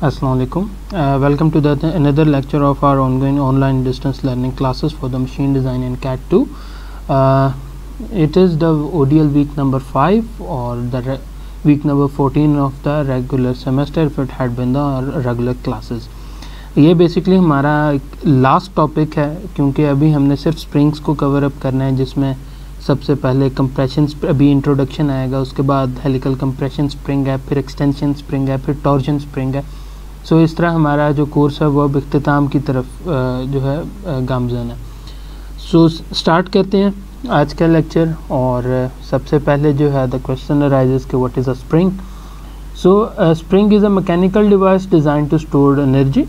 Assalamu alaikum. Welcome to another lecture of our ongoing online distance learning classes for the machine design in CAT 2. It is the ODL week number 5 or the week number 14 of the regular semester if it had been the regular classes. ये basically हमारा last topic है क्योंकि अभी हमने सिर्फ springs को cover up करना है, जिसमें सबसे पहले कंप्रेशन अभी इंट्रोडक्शन आएगा, उसके बाद हेलिकल कंप्रेशन स्प्रिंग है, फिर एक्सटेंशन स्प्रिंग है, फिर टॉर्जन स्प्रिंग है. सो इस तरह हमारा जो कोर्स है वो अब इख्तिताम की तरफ जो है गामज़न है. सो स्टार्ट करते हैं आज का लेक्चर. और सबसे पहले जो है द क्वेश्चन अराइजेस कि what is a spring. So spring is a mechanical device designed to store energy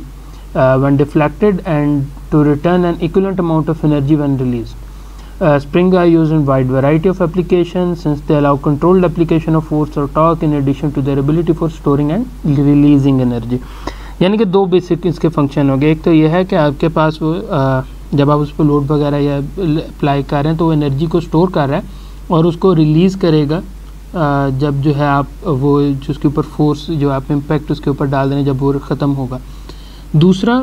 when deflected and to return an equivalent amount of energy when released. Springs are used in wide variety of applications since they allow controlled application of force or torque in addition to their ability for storing and releasing energy. यानी कि दो basic इसके function हो गए. एक तो यह है कि आपके पास वो जब आप उस पर लोड वगैरह या अप्लाई कर रहे हैं तो वो एनर्जी को स्टोर कर रहा है और उसको रिलीज़ करेगा जब जो है आप वो जिसके ऊपर फोर्स जो आप इम्पैक्ट उसके ऊपर डाल दें जब वो ख़त्म होगा. दूसरा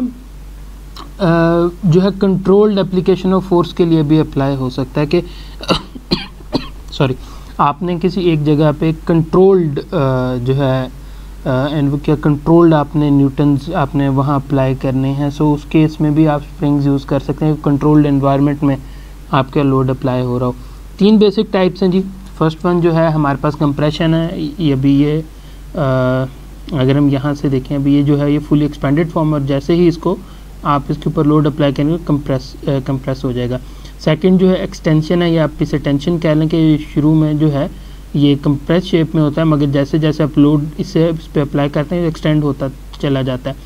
जो है कंट्रोल्ड एप्लीकेशन ऑफ फोर्स के लिए भी अप्लाई हो सकता है कि सॉरी आपने किसी एक जगह पे कंट्रोल्ड जो है क्या कंट्रोल्ड आपने न्यूटन्स आपने वहाँ अप्लाई करने हैं. सो उस केस में भी आप स्प्रिंग्स यूज़ कर सकते हैं कंट्रोल्ड एनवायरनमेंट में आपका लोड अप्लाई हो रहा हो. तीन बेसिक टाइप्स हैं जी. फर्स्ट वन जो है हमारे पास कंप्रेशन है. ये भी ये अगर हम यहाँ से देखें अभी ये जो है ये फुली एक्सपेंडेड फॉर्म, और जैसे ही इसको आप इसके ऊपर लोड अप्लाई करेंगे कंप्रेस हो जाएगा. सेकंड जो है एक्सटेंशन है, या आप इसे टेंशन कह लें कि शुरू में जो है ये कंप्रेस शेप में होता है, मगर जैसे जैसे आप लोड इस पर अप्लाई करते हैं एक्सटेंड होता चला जाता है.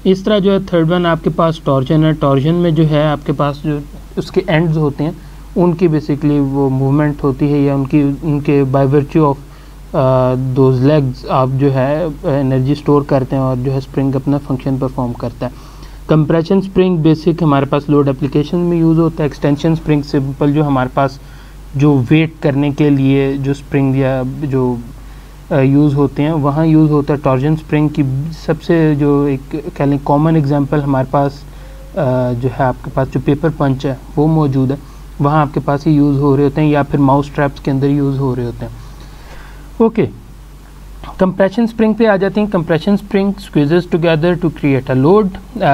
इस तरह जो है थर्ड वन आपके पास टॉर्जन है. टॉर्जन में जो है आपके पास जो उसके एंड्स होते हैं उनकी बेसिकली वो मूवमेंट होती है, या उनके by virtue of those legs आप जो है एनर्जी स्टोर करते हैं और जो है स्प्रिंग अपना फंक्शन परफॉर्म करता है. कंप्रेशन स्प्रिंग बेसिक हमारे पास लोड एप्लीकेशन में यूज़ होता है. एक्सटेंशन स्प्रिंग सिंपल जो हमारे पास जो वेट करने के लिए जो स्प्रिंग या जो यूज़ होते हैं वहाँ यूज़ होता है. टॉर्जन स्प्रिंग की सबसे जो एक कह लें कॉमन एग्जांपल हमारे पास जो है आपके पास जो पेपर पंच है वो मौजूद है, वहाँ आपके पास ही यूज़ हो रहे होते हैं, या फिर माउस ट्रैप्स के अंदर यूज़ हो रहे होते हैं. ओके, कंप्रेशन स्प्रिंग पे आ जाते हैं. Compression spring squeezes together to create a load.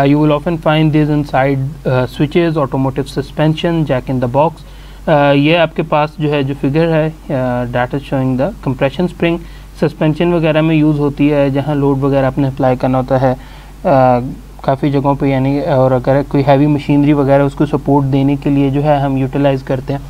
You will often find this inside switches, automotive suspension, jack in the box. ये आपके पास जो है जो फिगर है that is showing the compression spring. Suspension वगैरह में यूज़ होती है जहाँ लोड वगैरह आपने अप्लाई करना होता है काफ़ी जगहों पे, यानी और अगर कोई हैवी मशीनरी वगैरह उसको सपोर्ट देने के लिए जो है हम यूटिलाइज़ करते हैं.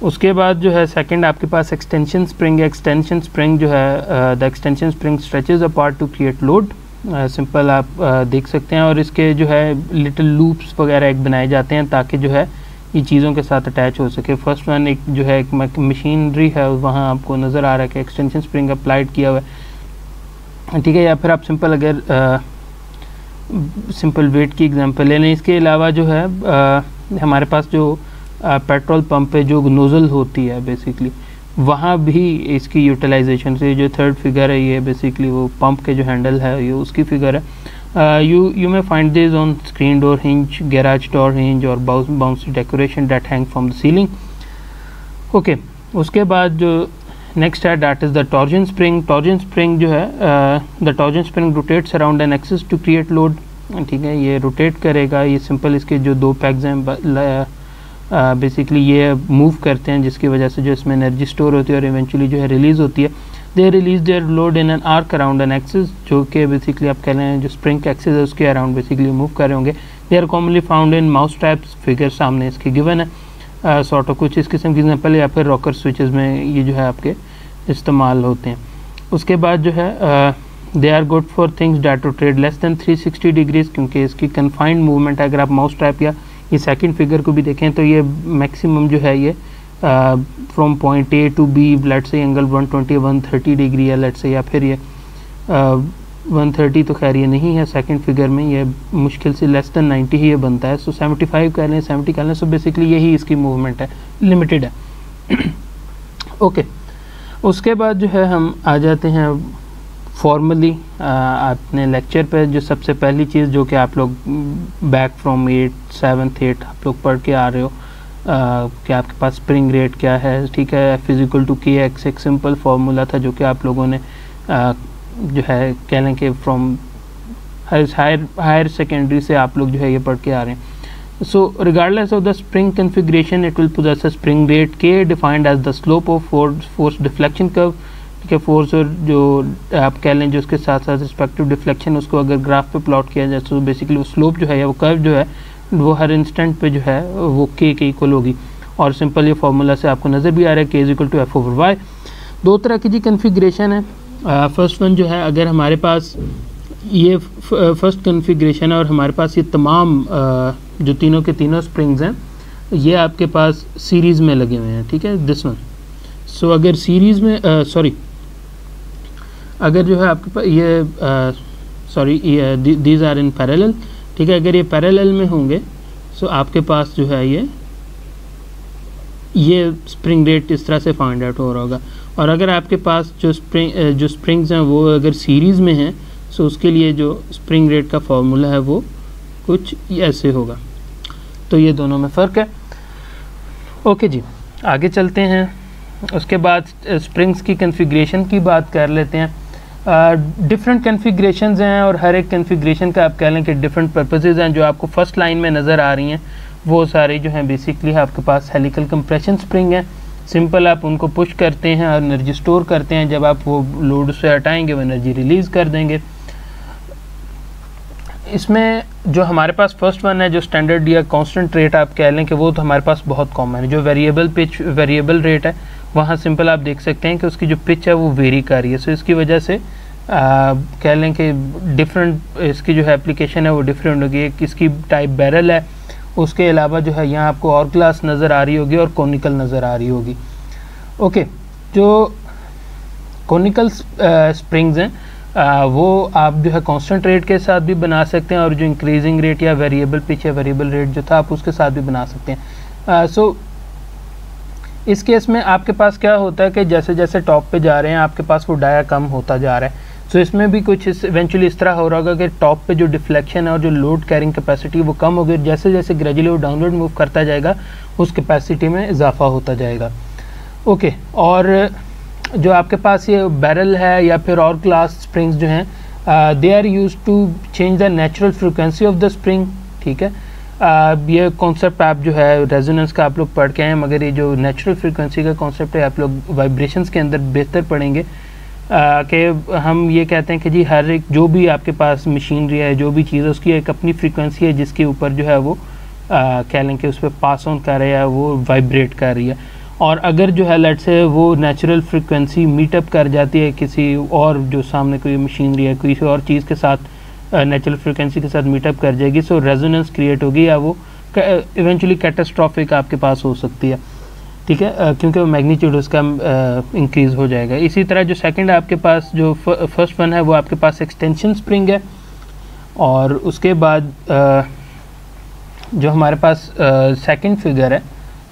उसके बाद जो है सेकंड आपके पास एक्सटेंशन स्प्रिंग है. एक्सटेंशन स्प्रिंग जो है the extension spring stretches apart to create load. Simple आप देख सकते हैं, और इसके जो है लिटिल लूप्स वगैरह एक बनाए जाते हैं ताकि जो है ये चीज़ों के साथ अटैच हो सके. फर्स्ट वन एक जो है एक मशीनरी है वहाँ आपको नज़र आ रहा है कि एक्सटेंशन स्प्रिंग अप्लाइड किया हुआ है, ठीक है. या फिर आप सिंपल अगर सिंपल वेट की एग्जांपल ले लें. इसके अलावा जो है हमारे पास जो पेट्रोल पंप पे जो नोज़ल होती है बेसिकली वहाँ भी इसकी यूटिलाइजेशन से जो थर्ड फिगर है ये बेसिकली वो पंप के जो हैंडल है ये उसकी फिगर है. You may find this on screen door hinge, garage door hinge और bouncy decoration that hang from the ceiling. Okay, उसके बाद जो नेक्स्ट है that is the torsion spring. Torsion spring जो है the torsion spring rotates around an axis to create load, ठीक है. ये रोटेट करेगा. ये सिंपल इसके जो दो पैग्स हैं बेसिकली ये मूव करते हैं जिसकी वजह से जो इसमें एनर्जी स्टोर होती है और इवेंचुअली जो है रिलीज़ होती है. They release there load in an arc around an axis, जो कि बेसिकली आप कह रहे हैं जो स्प्रिंग का एक्सिस है उसके अराउंड बेसिकली मूव कर रहे होंगे. They are commonly found in mouse traps. Figure सामने इसकी गिवन है. सॉर्ट ऑफ कुछ इस किस्म की एग्जांपल, या फिर रॉकर स्विचेस में ये जो है आपके इस्तेमाल होते हैं. उसके बाद जो है they are good for things that rotate less than 360 degrees, क्योंकि इसकी कन्फाइंड मूवमेंट है. अगर आप माउस ट्रैप या ये सेकंड फिगर को भी देखें तो ये मैक्सिमम जो है ये from point A to B let's say angle 120-130 degree है लेट्स से, या फिर ये 130 तो खैर ये नहीं है सेकंड फिगर में, ये मुश्किल से लेस दैन 90 ही ये बनता है. सो 75 कह लें 70 कह लें. सो बेसिकली यही इसकी मूवमेंट है, लिमिटेड है. ओके, उसके बाद जो है हम आ जाते हैं फॉर्मली आपने लेक्चर पे जो सबसे पहली चीज़ जो कि आप लोग बैक फ्रॉम 7th 8 आप लोग पढ़ के आ रहे हो कि आपके पास स्प्रिंग रेट क्या है, ठीक है। F = Kx एक सिंपल फार्मूला था जो कि आप लोगों ने जो है कह लें कि फ्रॉम हायर सेकेंडरी से आप लोग जो है ये पढ़ के आ रहे हैं। So regardless of the spring configuration it will possess a spring rate K defined as the slope of force deflection curve, ठीक है। फोर्स और जो आप कह लें जो उसके साथ साथ रिस्पेक्टिव डिफ्लेक्शन, उसको अगर ग्राफ पे प्लॉट किया जाए तो बेसिकली वो स्लोप जो है या वो कर्व जो है वो हर इंस्टेंट पे जो है वो K के इक्वल होगी। और सिंपल ये फार्मूला से आपको नज़र भी आ रहा है K = F/y। दो तरह की जी कन्फिग्रेशन है। फर्स्ट वन जो है, अगर हमारे पास ये फर्स्ट कन्फिग्रेशन है और हमारे पास ये तमाम जो तीनों के तीनों स्प्रिंग्स हैं ये आपके पास सीरीज़ में लगे हुए हैं, ठीक है, दिस वन। सो अगर सीरीज़ में अगर जो है आपके पास ये दीज आर इन पैरेलल, ठीक है। अगर ये पैरेलल में होंगे सो आपके पास जो है ये स्प्रिंग रेट इस तरह से फाइंड आउट हो रहा होगा। और अगर आपके पास जो स्प्रिंग्स हैं वो अगर सीरीज़ में हैं सो उसके लिए जो स्प्रिंग रेट का फार्मूला है वो कुछ ऐसे होगा। तो ये दोनों में फ़र्क है। ओके जी, आगे चलते हैं। उसके बाद स्प्रिंग्स की कन्फिग्रेशन की बात कर लेते हैं। डिफरेंट कन्फिग्रेशंस हैं और हर एक कन्फिग्रेशन का आप कह लें कि डिफरेंट पर्पसेस हैं। जो आपको फर्स्ट लाइन में नज़र आ रही हैं वो सारी जो हैं बेसिकली आपके पास हेलिकल कंप्रेशन स्प्रिंग है। सिंपल आप उनको पुश करते हैं और एनर्जी स्टोर करते हैं, जब आप वो लोड से हटाएंगे वो एनर्जी रिलीज़ कर देंगे। इसमें जो हमारे पास फर्स्ट वन है जो स्टैंडर्ड या कांस्टेंट रेट आप कह लें कि वो तो हमारे पास बहुत कॉमन है। जो वेरिएबल पिच वेरिएबल रेट है वहाँ सिंपल आप देख सकते हैं कि उसकी जो पिच है वो वेरी कर रही है। सो इसकी वजह से कह लें कि डिफरेंट इसकी जो है एप्लीकेशन है वो डिफरेंट होगी। एक इसकी टाइप बैरल है, उसके अलावा जो है यहाँ आपको और ग्लास नज़र आ रही होगी और कॉनिकल नज़र आ रही होगी। ओके, जो कॉनिकल स्प्रिंग्स हैं वो आप जो है कांस्टेंट रेट के साथ भी बना सकते हैं और जो इंक्रीजिंग रेट या वेरिएबल पिच या वेरिएबल रेट जो था आप उसके साथ भी बना सकते हैं। सो इस केस में आपके पास क्या होता है कि जैसे जैसे टॉप पे जा रहे हैं आपके पास वो डाया कम होता जा रहा है। सो इसमें भी कुछ इवेंचुअली इस तरह हो रहा होगा कि टॉप पे जो डिफ्लेक्शन है और जो लोड कैरिंग कैपेसिटी वो कम होगी। जैसे जैसे ग्रेजुअली वो डाउनवर्ड मूव करता जाएगा उस कैपेसिटी में इजाफा होता जाएगा। ओके, और जो आपके पास ये बैरल है या फिर और क्लास स्प्रिंग्स जो हैं they are used to change the natural frequency of the spring, ठीक है। ये कॉन्सेप्ट आप जो है रेजोनेंस का आप लोग पढ़ के हैं, मगर ये जो नेचुरल फ्रिक्वेंसी का कॉन्सेप्ट है आप लोग वाइब्रेशंस के अंदर बेहतर पढ़ेंगे। कि हम ये कहते हैं कि जी हर एक जो भी आपके पास मशीनरी है, जो भी चीज़ है उसकी एक अपनी फ्रीक्वेंसी है जिसके ऊपर जो है वो कह लें कि उस पर पास ऑन कर रही है, वो वाइब्रेट कर रही है। और अगर जो है लेट से वो नेचुरल फ्रीक्वेंसी मीटअप कर जाती है किसी और जो सामने कोई मशीनरी है किसी और चीज़ के साथ नेचुरल फ्रीक्वेंसी के साथ मीटअप कर जाएगी, सो रेजोनेंस क्रिएट होगी या वो इवेंचुअली कैटास्ट्रॉफिक आपके पास हो सकती है, ठीक है, क्योंकि वो मैग्नीट्यूड उसका इंक्रीज़ हो जाएगा। इसी तरह जो सेकंड आपके पास जो फर्स्ट वन है वो आपके पास एक्सटेंशन स्प्रिंग है। और उसके बाद जो हमारे पास सेकंड फिगर है,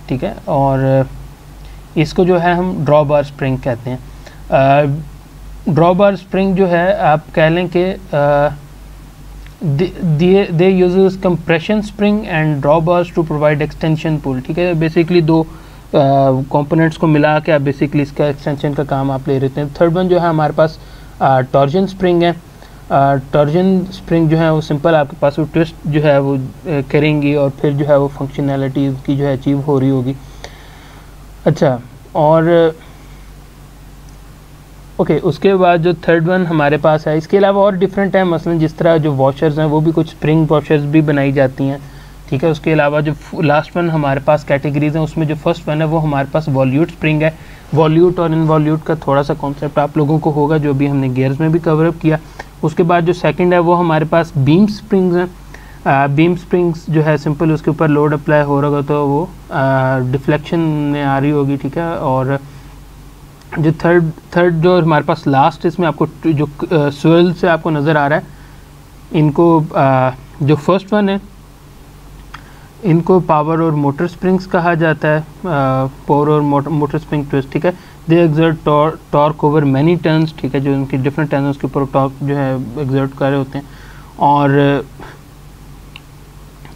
ठीक है, और इसको जो है हम ड्रॉ बार स्प्रिंग कहते हैं। ड्रॉ बार स्प्रिंग जो है आप कह लें कि they uses compression spring and draw bars to provide extension pull, ठीक है। बेसिकली दो कंपोनेंट्स को मिला के आप बेसिकली इसका एक्सटेंशन का काम आप ले लेते हैं। थर्ड वन जो है हमारे पास टॉर्जन स्प्रिंग है। टॉर्जन स्प्रिंग जो है वो सिंपल आपके पास वो ट्विस्ट जो है वो करेंगी और फिर जो है वो फंक्शनैलिटी की जो है अचीव हो रही होगी। अच्छा, और ओके, उसके बाद जो थर्ड वन हमारे पास है, इसके अलावा और डिफरेंट है, मसलन जिस तरह जो वॉशर्स हैं वो भी कुछ स्प्रिंग वॉशर्स भी बनाई जाती हैं, ठीक है। उसके अलावा जो लास्ट वन हमारे पास कैटेगरीज हैं उसमें जो फर्स्ट वन है वो हमारे पास वॉल्यूट स्प्रिंग है। वॉल्यूट और इनवॉल्यूट का थोड़ा सा कॉन्सेप्ट आप लोगों को होगा जो भी हमने गियर्स में भी कवर अप किया। उसके बाद जो सेकंड है वो हमारे पास बीम स्प्रिंग्स हैं। बीम स्प्रिंग्स जो है सिंपल उसके ऊपर लोड अप्लाई हो रहा होगा तो वो डिफ्लेक्शन में आ रही होगी, ठीक है। और जो थर्ड जो हमारे पास लास्ट इसमें आपको जो स्वेल से आपको नज़र आ रहा है, इनको जो फर्स्ट वन है इनको पावर और मोटर स्प्रिंग्स कहा जाता है, पावर और मोटर स्प्रिंग ट्विस्ट, ठीक है। They exert torque over many turns, ठीक है, जो उनकी डिफरेंट टर्न्स के ऊपर टॉर्क जो है एग्जर्ट कर रहे होते हैं। और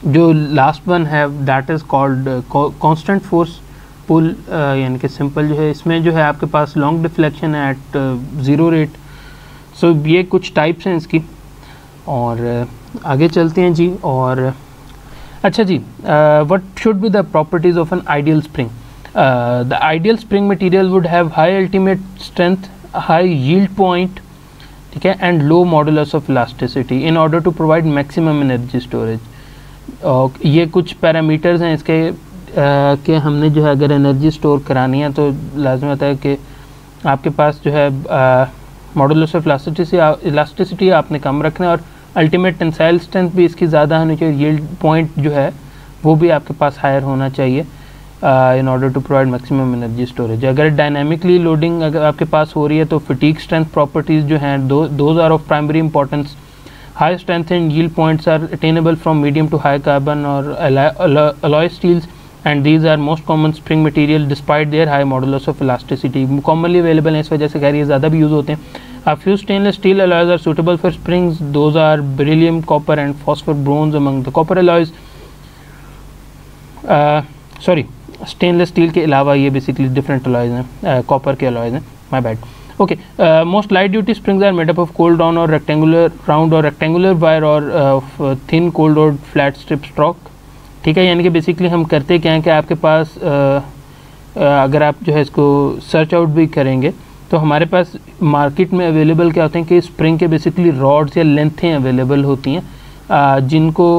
जो लास्ट वन है that is called constant force pull, यानी कि सिंपल जो है इसमें जो है आपके पास लॉन्ग डिफ्लेक्शन है एट 0 रेट। सो ये कुछ टाइप्स हैं इसकी। और आगे चलते हैं जी। और अच्छा जी, what should be the properties of an ideal spring? The ideal spring material would have high ultimate strength, high yield point, ठीक है, and low modulus of elasticity in order to provide maximum energy storage. ये कुछ parameters हैं इसके कि हमने जो है अगर एनर्जी स्टोर करानी है तो लाजमी होता है कि आपके पास जो है मॉडुलस ऑफ इलास्टिसिटी आपने कम रखना है और अल्टीमेट टेंसाइल स्ट्रेंथ भी इसकी ज़्यादा होनी चाहिए, यील्ड पॉइंट जो है वो भी आपके पास हायर होना चाहिए in order to provide maximum energy storage. अगर डायनामिकली लोडिंग अगर आपके पास हो रही है तो फटीग स्ट्रेंथ प्रॉपर्टीज़ जो हैं those are of primary importance. High strength and yield points are attainable from medium to high carbon और alloy steels and these are most common spring material despite their high modulus of elasticity. Commonly available हैं, इस वजह से कह रही है ज़्यादा भी यूज़ होते हैं। A few stainless steel alloys are suitable for springs. Those are beryllium, copper, and phosphor bronze among the copper alloys. Stainless steel के अलावा ये basically different alloys हैं, copper के alloys हैं. My bad. Okay. Most light duty springs are made up of cold round or rectangular wire or thin cold rolled flat strip stroke. ठीक है, यानी कि बेसिकली हम करते क्या हैं कि आपके पास अगर आप जो है इसको सर्च आउट भी करेंगे तो हमारे पास मार्केट में अवेलेबल क्या होते हैं कि स्प्रिंग के बेसिकली रॉड्स या लेंथें अवेलेबल होती हैं जिनको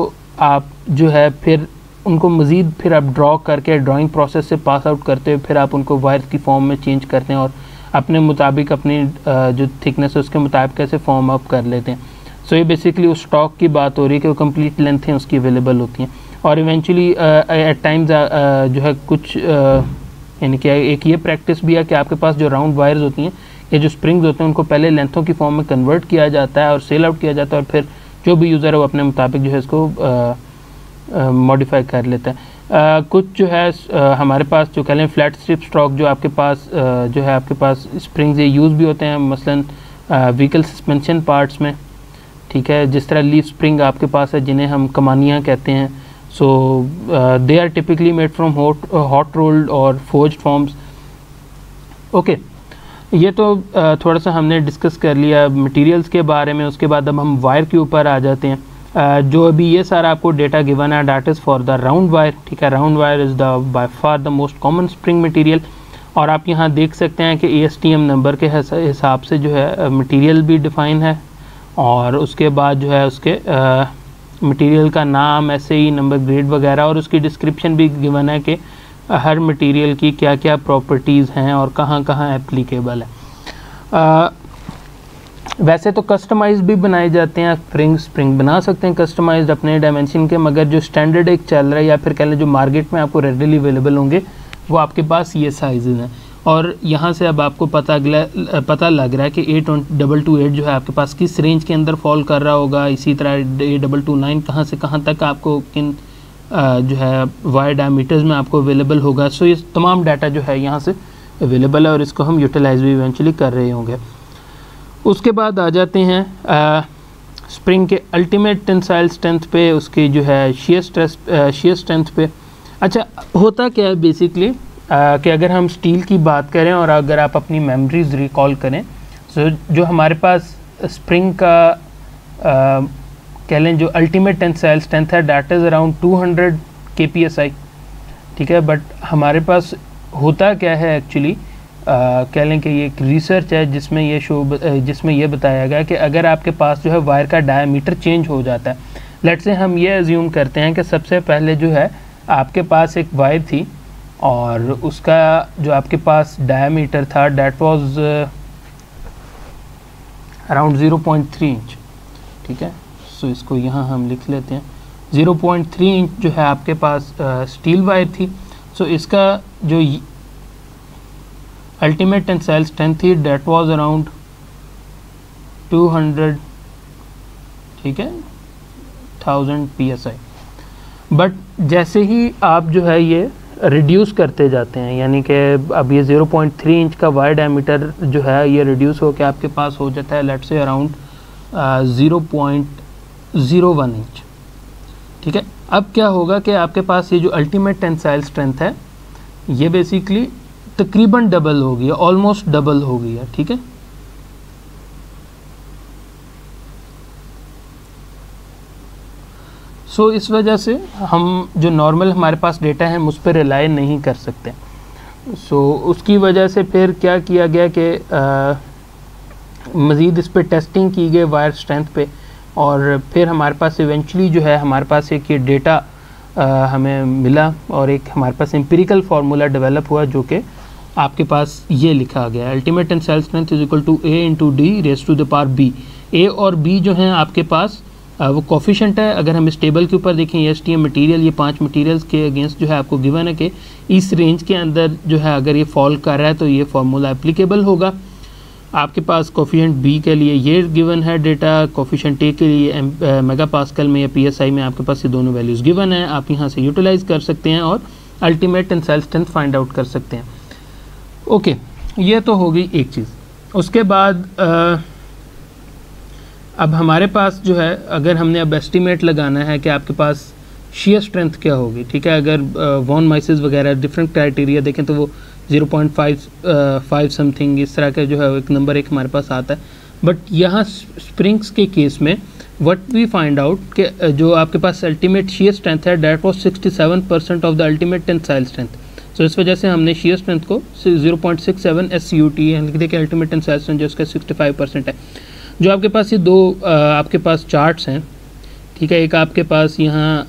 आप जो है फिर उनको मज़ीद फिर आप ड्रॉ करके ड्राइंग प्रोसेस से पास आउट करते हुए फिर आप उनको वायर की फॉर्म में चेंज करते हैं और अपने मुताबिक अपनी जो थिकनेस है उसके मुताबिक ऐसे फॉर्म अप कर लेते हैं। सो ये बेसिकली उस स्टॉक की बात हो रही है कि वो कंप्लीट लेंथें उसकी अवेलेबल होती हैं। और इवेंचुअली एट टाइम्स जो है कुछ यानी कि एक ये प्रैक्टिस भी है कि आपके पास जो राउंड वायर्स होती हैं या जो स्प्रिंग्स होते हैं उनको पहले लेंथों की फॉर्म में कन्वर्ट किया जाता है और सेल आउट किया जाता है और फिर जो भी यूज़र है वो अपने मुताबिक जो है इसको मॉडिफाई कर लेता है। कुछ जो है हमारे पास जो कह लें फ्लैट स्ट्रिप स्ट्रोक जो आपके पास जो है आपके पास स्प्रिंग्स ये यूज़ भी होते हैं मसलन व्हीकल सस्पेंशन पार्ट्स में, ठीक है, जिस तरह लीफ स्प्रिंग आपके पास है जिन्हें हम कमानियाँ कहते हैं। So they are typically made from hot rolled or forged forms. Okay, ये तो थोड़ा सा हमने डिस्कस कर लिया मटेरियल्स के बारे में। उसके बाद अब हम वायर के ऊपर आ जाते हैं। जो अभी ये सारा आपको डेटा गिवन है that is for the round wire, ठीक है। Round wire is the by far the most common spring material. और आप यहाँ देख सकते हैं कि ASTM नंबर के हिसाब से जो है मटेरियल भी डिफ़ाइन है और उसके बाद जो है उसके मटेरियल का नाम, SAE नंबर, ग्रेड वगैरह और उसकी डिस्क्रिप्शन भी गिवन है कि हर मटेरियल की क्या क्या प्रॉपर्टीज़ हैं और कहाँ कहाँ एप्लीकेबल है। वैसे तो कस्टमाइज भी बनाए जाते हैं, स्प्रिंग बना सकते हैं कस्टमाइज्ड अपने डायमेंशन के, मगर जो स्टैंडर्ड एक चल रहा है या फिर कह लें जो मार्केट में आपको रेडीली अवेलेबल होंगे वो आपके पास ये साइजेज़ हैं। और यहाँ से अब आपको पता लग रहा है कि 8228 जो है आपके पास किस रेंज के अंदर फॉल कर रहा होगा। इसी तरह 8229 कहाँ से कहाँ तक आपको किन जो है वायर डायमीटर्स में आपको अवेलेबल होगा। सो ये तमाम डाटा जो है यहाँ से अवेलेबल है और इसको हम यूटिलाइज भी इवेंचुअली कर रहे होंगे। उसके बाद आ जाते हैं स्प्रिंग के अल्टीमेट टेंसाइल स्ट्रेंथ पे, उसकी जो है शेयर स्ट्रेंथ पे। अच्छा, होता क्या है बेसिकली कि अगर हम स्टील की बात करें और अगर आप अपनी मेमोरीज रिकॉल करें तो जो हमारे पास स्प्रिंग का कह लें जो अल्टीमेट टेंसाइल स्ट्रेंथ है दैट इज़ अराउंड 200 kPSI, ठीक है। बट हमारे पास होता क्या है एक्चुअली कह लें कि ये एक रिसर्च है जिसमें ये बताया गया कि अगर आपके पास जो है वायर का डायमीटर चेंज हो जाता है, लेट्स से हम ये अज्यूम करते हैं कि सबसे पहले जो है आपके पास एक वायर थी और उसका जो आपके पास डायमीटर था डैट वाज अराउंड 0.3 इंच, ठीक है। सो इसको यहाँ हम लिख लेते हैं 0.3 इंच जो है आपके पास स्टील वायर थी। सो इसका जो अल्टीमेट टेंसाइल स्ट्रेंथ थी डैट वाज अराउंड 200, ठीक है, 1000 PSI। बट जैसे ही आप जो है ये रिड्यूस करते जाते हैं, यानी कि अब ये 0.3 इंच का वायर डायमीटर जो है ये रिड्यूस होकर आपके पास हो जाता है लेट्स से अराउंड 0.01 इंच। ठीक है, अब क्या होगा कि आपके पास ये जो अल्टीमेट टेंसाइल स्ट्रेंथ है ये बेसिकली तकरीबन डबल हो गई है, ऑलमोस्ट डबल हो गई है। ठीक है, सो इस वजह से हम जो नॉर्मल हमारे पास डेटा है हम उस पर रिलाई नहीं कर सकते। सो उसकी वजह से फिर क्या किया गया कि मज़ीद इस पर टेस्टिंग की गई वायर स्ट्रेंथ पे, और फिर हमारे पास इवेंचुअली जो है हमारे पास एक ये डेटा हमें मिला और एक हमारे पास एम्पिरिकल फार्मूला डेवलप हुआ जो कि आपके पास ये लिखा गया है, ultimate tensile strength is equal to A into D raise to the power B. A और बी जो हैं आपके पास वो कोफिशेंट है। अगर हम इस टेबल के ऊपर देखें एसटीएम मटेरियल, ये 5 मटेरियल्स के अगेंस्ट जो है आपको गिवन है कि इस रेंज के अंदर जो है अगर ये फॉल कर रहा है तो ये फार्मूला एप्लीकेबल होगा। आपके पास कोफिशेंट बी के लिए ये गिवन है डेटा, कोफिशेंट ए के लिए मेगा पास्कल में या पीएसआई में आपके पास ये दोनों वैल्यूज़ गिवन है। आप यहाँ से यूटिलाइज़ कर सकते हैं और ultimate tensile strength find out कर सकते हैं। ओके, ये तो हो गई एक चीज़। उसके बाद अब हमारे पास जो है अगर हमने अब एस्टिमेट लगाना है कि आपके पास शेयर स्ट्रेंथ क्या होगी। ठीक है, अगर वॉन माइसिस वगैरह डिफरेंट क्राइटेरिया देखें तो वो 0.5 समथिंग इस तरह का जो है एक नंबर एक हमारे पास आता है। बट यहाँ स्प्रिंग्स के केस में व्हाट वी फाइंड आउट कि जो आपके पास अल्टीमेट शेयर स्ट्रेंथ है that was 67% of the ultimate tensile strength. So इस वजह से हमने शेयर स्ट्रेंथ को 0.67 SUT लिख दिया कि अल्टीमेट टेंसाइल स्ट्रेंथ जो उसका 65% है। जो आपके पास ये दो आपके पास चार्ट्स हैं, ठीक है, एक आपके पास यहाँ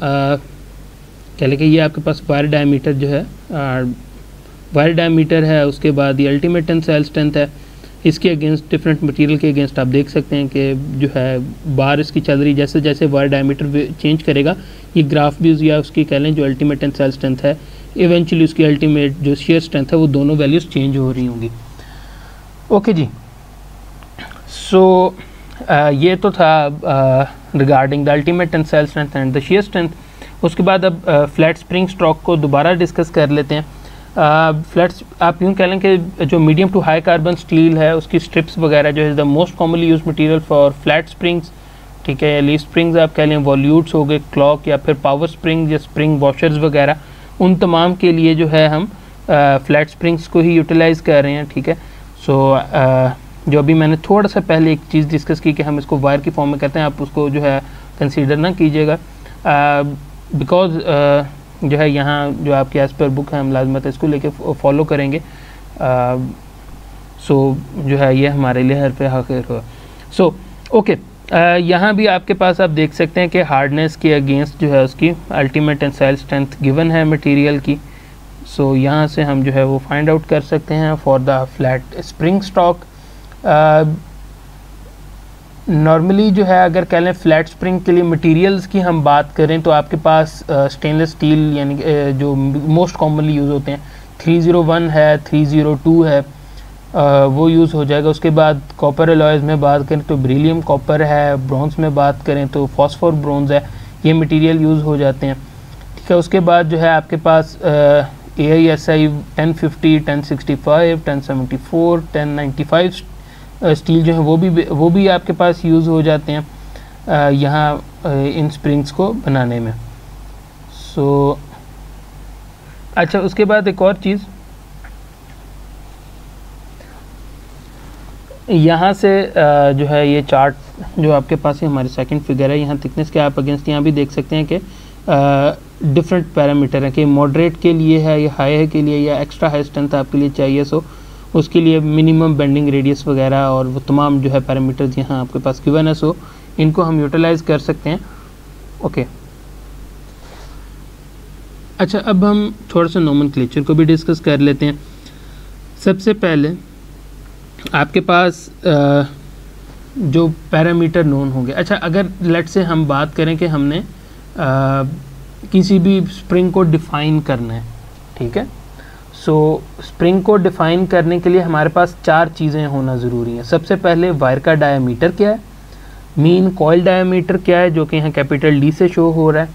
क्या लिखे, ये आपके पास वायर डायमीटर जो है वायर डायमीटर है, उसके बाद ये अल्टीमेट टेंसाइल स्ट्रेंथ है। इसके अगेंस्ट डिफरेंट मटेरियल के अगेंस्ट आप देख सकते हैं कि जो है बार इसकी चल रही, जैसे जैसे वायर डायमीटर चेंज करेगा ये ग्राफ भी या उसकी कह लें जो अल्टीमेट टेंसाइल स्ट्रेंथ है इवेंचुअली उसकी अल्टीमेट जो शेयर स्ट्रेंथ है वो दोनों वैल्यूज़ चेंज हो रही होंगी। ओके जी, सो ये तो था regarding the ultimate tensile strength and the shear strength. उसके बाद अब फ्लैट स्प्रिंग स्ट्रोक को दोबारा डिस्कस कर लेते हैं। फ्लैट्स आप यूँ कह लें कि जो medium to high carbon steel है उसकी स्ट्रिप्स वगैरह जो है the most commonly used material for flat springs. ठीक है, लीफ स्प्रिंग्स आप कह लें, वॉल्यूट्स हो गए, क्लॉक या फिर पावर स्प्रिंग या स्प्रिंग वॉशर्स वगैरह, उन तमाम के लिए जो है हम फ्लैट स्प्रिंग्स को ही यूटिलाइज़ कर रहे हैं। ठीक है, सो जो अभी मैंने थोड़ा सा पहले एक चीज़ डिस्कस की कि हम इसको वायर की फॉर्म में करते हैं, आप उसको जो है कंसीडर ना कीजिएगा बिकॉज जो है यहाँ जो आपकी एज पर बुक है हम लाजमत इसको लेके फॉलो करेंगे। सो जो है ये हमारे लिए हर पे आखिर हो। सो ओके, यहाँ भी आपके पास आप देख सकते हैं कि हार्डनेस के अगेंस्ट जो है उसकी अल्टीमेट टेंसाइल स्ट्रेंथ गिवन है मटेरियल की। सो यहाँ से हम जो है वो फाइंड आउट कर सकते हैं for the flat spring stock. Normally जो है अगर कह लें फ्लैट स्प्रिंग के लिए मटेरियल्स की हम बात करें तो आपके पास स्टेनलेस स्टील यानी जो मोस्ट कॉमनली यूज़ होते हैं 301 है, 302 है, वो यूज़ हो जाएगा। उसके बाद कॉपर एलॉयज़ में बात करें तो बेरिलियम कॉपर है, ब्रॉन्ज में बात करें तो फॉस्फोर ब्रॉन्ज है, ये मटेरियल यूज़ हो जाते हैं। ठीक है, उसके बाद जो है आपके पास AISI 1050, 1065, 1074, 1095 स्टील जो है वो भी आपके पास यूज़ हो जाते हैं यहाँ इन स्प्रिंग्स को बनाने में। सो अच्छा, उसके बाद एक और चीज़ यहाँ से जो है ये चार्ट जो आपके पास है हमारे सेकंड फिगर है, यहाँ थिकनेस के आप अगेंस्ट यहाँ भी देख सकते हैं कि डिफरेंट पैरामीटर है कि मॉडरेट के लिए है या हाई है के लिए या एक्स्ट्रा हाई स्ट्रेंथ आपके लिए चाहिए। सो उसके लिए मिनिमम बेंडिंग रेडियस वगैरह और वो तमाम जो है पैरामीटर्स यहाँ आपके पास गिवन है। सो इनको हम यूटिलाइज़ कर सकते हैं। ओके, अच्छा, अब हम थोड़ा सा नोमेनक्लेचर को भी डिस्कस कर लेते हैं। सबसे पहले आपके पास जो पैरामीटर नोन होंगे। अच्छा, अगर लेट से हम बात करें कि हमने किसी भी स्प्रिंग को डिफ़ाइन करना है, ठीक है, सो स्प्रिंग को डिफ़ाइन करने के लिए हमारे पास 4 चीज़ें होना ज़रूरी हैं। सबसे पहले वायर का डायमीटर क्या है, मीन कॉइल डायमीटर क्या है जो कि यहाँ कैपिटल D से शो हो रहा है,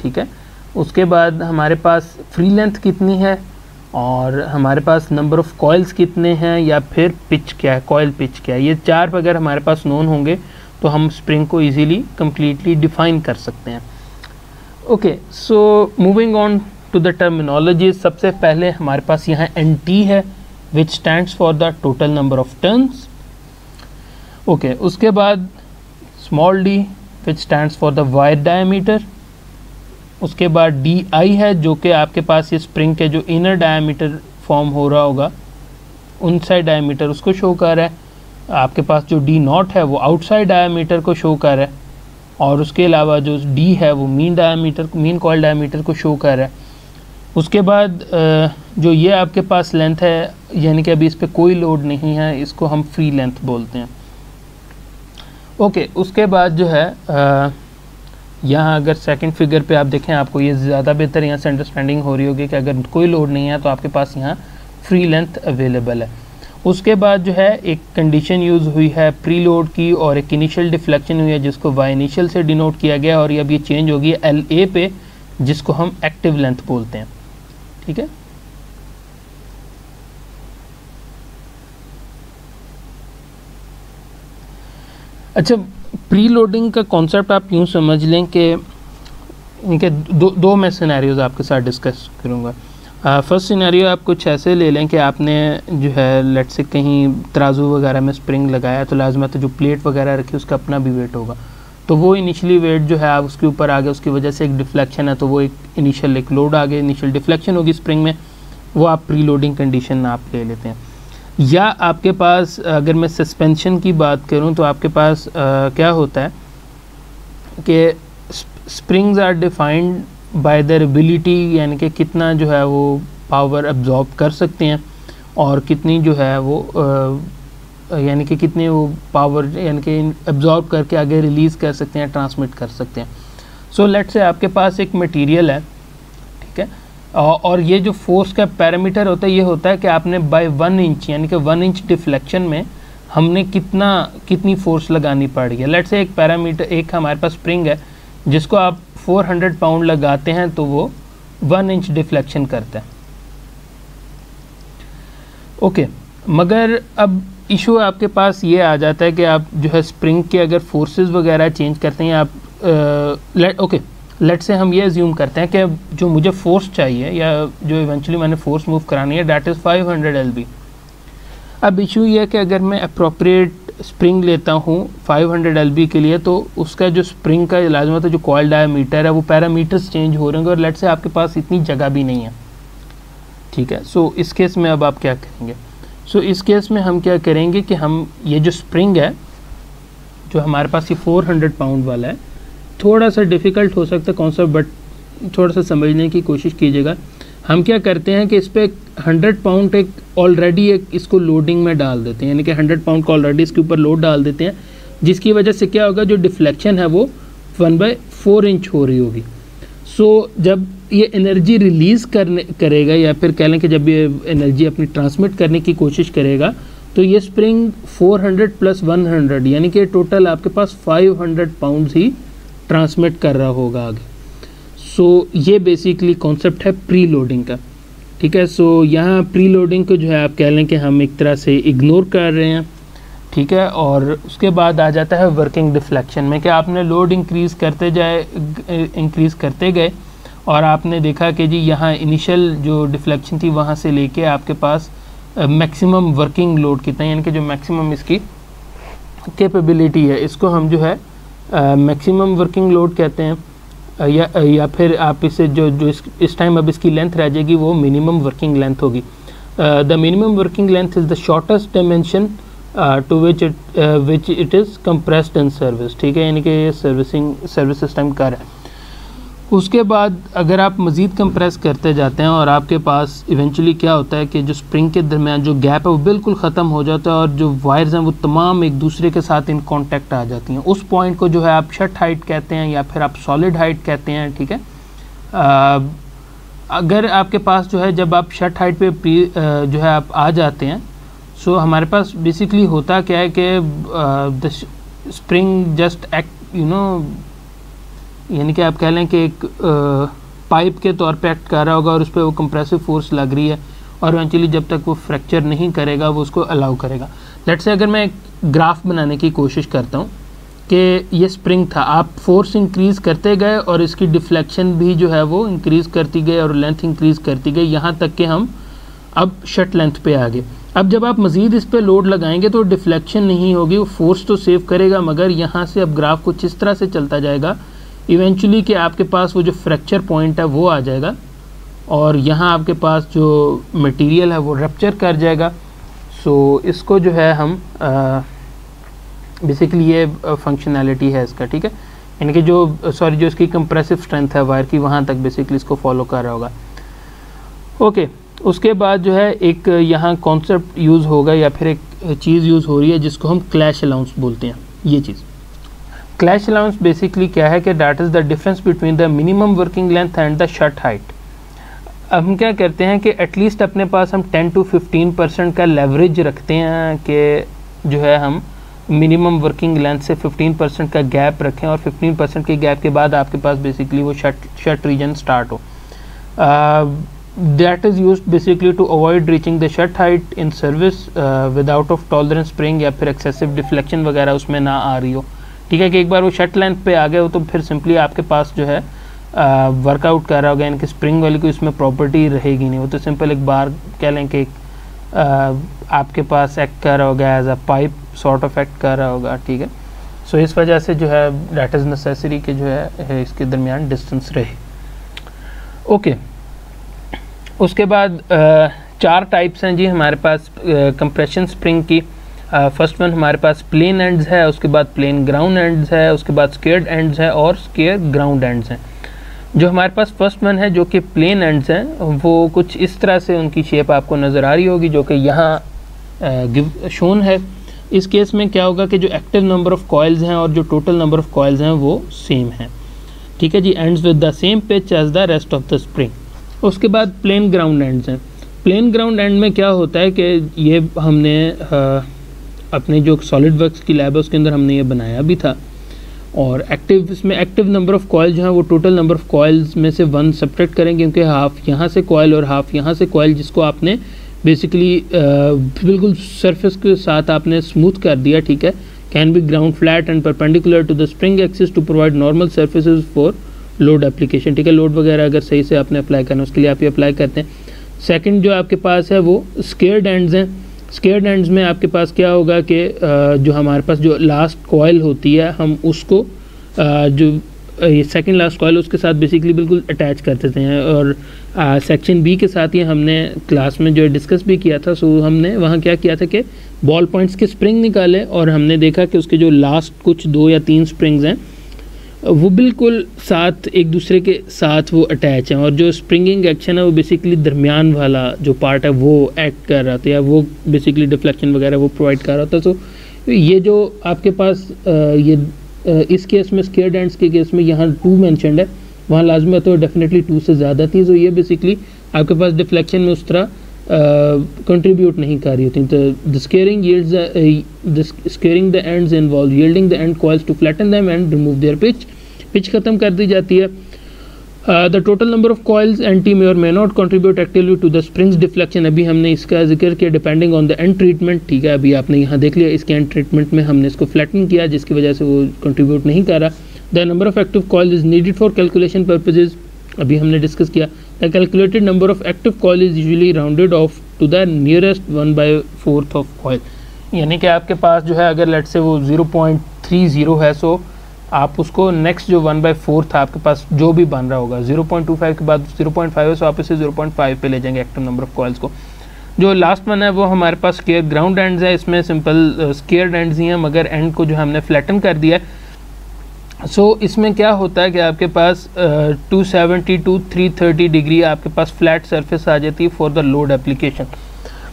ठीक है, उसके बाद हमारे पास फ्री लेंथ कितनी है, और हमारे पास नंबर ऑफ़ कॉइल्स कितने हैं, या फिर पिच क्या है, कॉइल पिच क्या है। ये 4 अगर हमारे पास नोन होंगे तो हम स्प्रिंग को इजीली कम्प्लीटली डिफाइन कर सकते हैं। Okay, so moving on to the terminology. सबसे पहले हमारे पास यहाँ NT है which stands for the total number of turns. Okay, उसके बाद small d which stands for the wire diameter. उसके बाद DI है जो कि आपके पास ये स्प्रिंग के जो इनर डायमीटर फॉर्म हो रहा होगा उन साइड डायमीटर उसको शो कर रहा है। आपके पास जो D0 है वो आउटसाइड डायमीटर को शो कर रहा है, और उसके अलावा जो D है वो मीन कॉइल डायमीटर को शो कर रहा है। उसके बाद जो ये आपके पास लेंथ है, यानी कि अभी इस पर कोई लोड नहीं है, इसको हम फ्री लेंथ बोलते हैं। ओके, उसके बाद जो है यहाँ अगर सेकंड फिगर पे आप देखें, आपको ये ज़्यादा बेहतर यहाँ से अंडरस्टैंडिंग हो रही होगी कि अगर कोई लोड नहीं है तो आपके पास यहाँ फ्री लेंथ अवेलेबल है। उसके बाद जो है एक कंडीशन यूज़ हुई है प्री लोड की, और एक इनिशियल डिफ्लेक्शन हुई है जिसको वाई इनिशियल से डिनोट किया गया, और अब ये चेंज होगी LA पे जिसको हम एक्टिव लेंथ बोलते हैं। ठीक है, अच्छा, प्री लोडिंग का कॉन्सेप्ट आप यूँ समझ लें कि इनके दो मैं सिनेरियोज आपके साथ डिस्कस करूँगा। फर्स्ट सिनेरियो आप कुछ ऐसे ले लें कि आपने जो है लेट से कहीं तराजू वगैरह में स्प्रिंग लगाया, तो लाजमत जो प्लेट वगैरह रखी उसका अपना भी वेट होगा, तो वो इनिशियली वेट जो है आप उसके ऊपर आ गए, उसकी वजह से एक डिफ्लेक्शन है, तो वो एक इनिशियल एक लोड आ गया, इनिशियल डिफ्लेक्शन होगी स्प्रिंग में, वो आप प्री लोडिंग कंडीशन आप ले लेते हैं। या आपके पास अगर मैं सस्पेंशन की बात करूं तो आपके पास क्या होता है कि springs are defined by their ability, यानी कि कितना जो है वो पावर अब्जॉर्ब कर सकते हैं, और कितनी जो है वो यानी कि कितनी वो पावर यानी कि अब्जॉर्ब करके आगे रिलीज़ कर सकते हैं, ट्रांसमिट कर सकते हैं। सो लेट से आपके पास एक मटेरियल है, ठीक है, और ये जो फोर्स का पैरामीटर होता है ये होता है कि आपने बाय 1 इंच यानी कि 1 इंच डिफ्लेक्शन में हमने कितनी फोर्स लगानी पड़ रही है। लेट से एक पैरामीटर, एक हमारे पास स्प्रिंग है जिसको आप 400 पाउंड लगाते हैं तो वो 1 इंच डिफ्लेक्शन करता है। ओके, मगर अब इशू आपके पास ये आ जाता है कि आप जो है स्प्रिंग के अगर फोर्सेस वगैरह चेंज करते हैं आप लेट से हम ये अज्यूम करते हैं कि जो मुझे फोर्स चाहिए या जो इवेंचुअली मैंने फोर्स मूव करानी है डैट इज़ 500 LB। अब इशू ये है कि अगर मैं अप्रोप्रिएट स्प्रिंग लेता हूँ 500 LB के लिए, तो उसका जो स्प्रिंग का लाजमत जो कॉइल डायमीटर है वो पैरामीटर्स चेंज हो रहे होंगे, और लेट से आपके पास इतनी जगह भी नहीं है। ठीक है, सो इस केस में अब आप क्या करेंगे? सो इस केस में हम क्या करेंगे कि हम ये जो स्प्रिंग है जो हमारे पास ये 400 पाउंड वाला है, थोड़ा सा डिफ़िकल्ट हो सकता है कॉन्सेप्ट, बट थोड़ा सा समझने की कोशिश कीजिएगा। हम क्या करते हैं कि इस पर 100 पाउंड एक ऑलरेडी एक इसको लोडिंग में डाल देते हैं, यानी कि 100 पाउंड को ऑलरेडी इसके ऊपर लोड डाल देते हैं, जिसकी वजह से क्या होगा, जो डिफ्लेक्शन है वो 1/4 इंच हो रही होगी। सो जब ये एनर्जी रिलीज़ करेगा, या फिर कह लें कि जब ये एनर्जी अपनी ट्रांसमिट करने की कोशिश करेगा, तो ये स्प्रिंग 400 + 100 यानी कि टोटल आपके पास 500 पाउंड्स ही ट्रांसमिट कर रहा होगा आगे। सो ये बेसिकली कॉन्सेप्ट है प्री लोडिंग का। ठीक है, सो यहाँ प्री लोडिंग को जो है आप कह लें कि हम एक तरह से इग्नोर कर रहे हैं। ठीक है, और उसके बाद आ जाता है वर्किंग डिफ्लेक्शन में, कि आपने लोड इंक्रीज़ करते गए और आपने देखा कि जी यहाँ इनिशियल जो डिफ्लेक्शन थी वहाँ से लेके आपके पास मैक्सिमम वर्किंग लोड कितना है, यानी कि जो मैक्सिमम इसकी कैपेबिलिटी है, इसको हम जो है मैक्सिमम वर्किंग लोड कहते हैं, या फिर आप इसे जो इस टाइम अब इसकी लेंथ रह जाएगी वो मिनिमम वर्किंग लेंथ होगी। The minimum working length is the shortest dimension to which it is compressed in service. ठीक है, यानी कि ये सर्विस सिस्टम का है। उसके बाद अगर आप मज़ीद कंप्रेस करते जाते हैं और आपके पास इवेंचुअली क्या होता है कि जो स्प्रिंग के दरमियान जो गैप है वो बिल्कुल ख़त्म हो जाता है, और जो वायर्स हैं वो तमाम एक दूसरे के साथ इन कांटेक्ट आ जाती हैं। उस पॉइंट को जो है आप शट हाइट कहते हैं, या फिर आप सॉलिड हाइट कहते हैं। ठीक है, अगर आपके पास जो है जब आप शट हाइट पे जो है आप आ जाते हैं, सो हमारे पास बेसिकली होता क्या है कि द स्प्रिंग जस्ट एक्ट यानी कि आप कह लें कि एक पाइप के तौर पे एक्ट कर रहा होगा और उस पर वो कंप्रेसिव फोर्स लग रही है, और इवेंचुअली जब तक वो फ्रैक्चर नहीं करेगा वो उसको अलाउ करेगा। लेट्स से अगर मैं एक ग्राफ बनाने की कोशिश करता हूँ कि ये स्प्रिंग था, आप फोर्स इंक्रीज़ करते गए और इसकी डिफ्लेक्शन भी जो है वो इंक्रीज़ करती गई और लेंथ इंक्रीज़ करती गई, यहाँ तक कि हम अब शट लेंथ पे आ गए। अब जब आप मज़ीद इस पर लोड लगाएंगे तो डिफ्लेक्शन नहीं होगी, वो फोर्स तो सेव करेगा, मगर यहाँ से अब ग्राफ कुछ इस तरह से चलता जाएगा इवेंचुअली कि आपके पास वो जो फ्रैक्चर पॉइंट है वो आ जाएगा और यहाँ आपके पास जो मटेरियल है वो रप्चर कर जाएगा। सो इसको जो है हम बेसिकली ये फंक्शनैलिटी है इसका, ठीक है, यानी कि जो इसकी कंप्रेसिव स्ट्रेंथ है वायर की, वहाँ तक बेसिकली इसको फॉलो कर रहा होगा। ओके, उसके बाद जो है एक यहाँ कॉन्सेप्ट यूज़ होगा या फिर एक चीज़ यूज़ हो रही है जिसको हम क्लैश अलाउंस बोलते हैं। ये चीज़ क्लैश अलाउंस बेसिकली क्या है कि that is the difference between the minimum working length and the shut height. अब हम क्या करते हैं कि एटलीस्ट अपने पास हम 10 to 15% का लेवरेज रखते हैं कि जो है हम मिनिमम वर्किंग लेंथ से 15% का गैप रखें और 15% के गैप के बाद आपके पास बेसिकली वो शट रीजन स्टार्ट हो। That is used basically to avoid reaching the shut height in service without of tolerance spring या फिर एक्सेसिव डिफ्लेक्शन वगैरह उसमें ना आ रही हो, ठीक है, कि एक बार वो शट लेंथ पे आ गए हो तो फिर सिंपली आपके पास जो है वर्कआउट कर रहा होगा, यानी कि स्प्रिंग वाली कोई इसमें प्रॉपर्टी रहेगी नहीं, वो तो सिंपल एक बार कह लें कि आपके पास एक्ट कर रहा होगा as a pipe sort of act कर रहा होगा, ठीक है। सो इस वजह से जो है दैट इज़ नेसेसरी कि जो है इसके दरमियान डिस्टेंस रहे। ओके, उसके बाद 4 टाइप्स हैं जी हमारे पास कंप्रेशन स्प्रिंग की। फर्स्ट वन हमारे पास प्लेन एंड्स है, उसके बाद प्लेन ग्राउंड एंड्स है, उसके बाद स्केयर्ड एंड्स है और स्केयर ग्राउंड एंड्स हैं। जो हमारे पास फर्स्ट वन है जो कि प्लेन एंड्स हैं वो कुछ इस तरह से उनकी शेप आपको नज़र आ रही होगी जो कि यहाँ शोन है। इस केस में क्या होगा कि जो एक्टिव नंबर ऑफ कॉइल्स हैं और जो टोटल नंबर ऑफ कॉइल्स हैं वो सेम हैं, ठीक है जी, ends with the same pitch as the rest of the spring. उसके बाद प्लेन ग्राउंड एंड्स हैं। प्लेन ग्राउंड एंड में क्या होता है कि ये हमने अपने जो सॉलिड वर्क्स की लैब है उसके अंदर हमने ये बनाया भी था, और इसमें एक्टिव नंबर ऑफ कॉइल जो है वो टोटल नंबर ऑफ कॉइल्स में से 1 सब्ट्रैक्ट करेंगे, क्योंकि हाफ यहाँ से कॉइल और हाफ यहाँ से कॉइल जिसको आपने बेसिकली बिल्कुल सरफेस के साथ आपने स्मूथ कर दिया, ठीक है। Can be ground flat and perpendicular to the spring axis to provide normal surfaces for load application, ठीक है। लोड वगैरह अगर सही से आपने अप्लाई करना उसके लिए आप ये अप्लाई करते हैं। सेकंड जो आपके पास है वो स्केयर्ड एंड्स हैं। स्केयर्ड एंड्स में आपके पास क्या होगा कि जो हमारे पास जो लास्ट कॉइल होती है हम उसको जो ये सेकंड लास्ट कॉइल उसके साथ बेसिकली बिल्कुल अटैच कर देते हैं, और सेक्शन बी के साथ ये हमने क्लास में जो डिस्कस भी किया था। सो हमने वहाँ क्या किया था कि बॉल पॉइंट्स के स्प्रिंग निकाले और हमने देखा कि उसके जो लास्ट कुछ 2 या 3 स्प्रिंग्स हैं वो बिल्कुल साथ एक दूसरे के साथ वो अटैच हैं, और जो स्प्रिंगिंग एक्शन है वो बेसिकली दरमियान वाला जो पार्ट है वो एक्ट कर रहा था या वो बेसिकली डिफ्लेक्शन वगैरह वो प्रोवाइड कर रहा था। तो ये जो आपके पास इस केस में स्केयर्ड एंड्स के केस में यहाँ 2 मेंशन्ड है, वहाँ लाजमी तो डेफिनेटली 2 से ज़्यादा थी। तो ये बेसिकली आपके पास डिफ्लेक्शन में उस तरह कंट्रीब्यूट नहीं कर रही होती। तो the squaring the ends involve yielding the end coils to flatten them and remove their pitch ख़त्म कर दी जाती है। The total number of coils NT may or may not contribute actively to the spring's deflection. अभी हमने इसका जिक्र किया depending on the end treatment, ठीक है। अभी आपने यहाँ देख लिया इसके एंड ट्रीटमेंट में हमने इसको फ्लैटन किया जिसकी वजह से वो कंट्रीब्यूट नहीं कर रहा। The number of active coil is needed for calculation purposes, अभी हमने डिस्कस किया। The calculated number of active coil is usually rounded off to the nearest 1/4 of coil, यानी कि आपके पास जो है अगर लेट से वो 0.30 है, सो आप उसको नेक्स्ट जो 1/4 था आपके पास जो भी बन रहा होगा 0.25 के बाद 0.5 है, सो आप इसे 0.5 पे ले जाएंगे एक्टिव नंबर ऑफ कॉइल्स को। जो लास्ट वन है वो हमारे पास स्केयर ग्राउंड एंड्स है। इसमें सिंपल स्केयर्ड एंड्स ही हैं मगर एंड को जो हमने फ्लैटन कर दिया है। सो इसमें क्या होता है कि आपके पास 270 to 330 डिग्री आपके पास फ्लैट सरफेस आ जाती है फॉर द लोड एप्लीकेशन।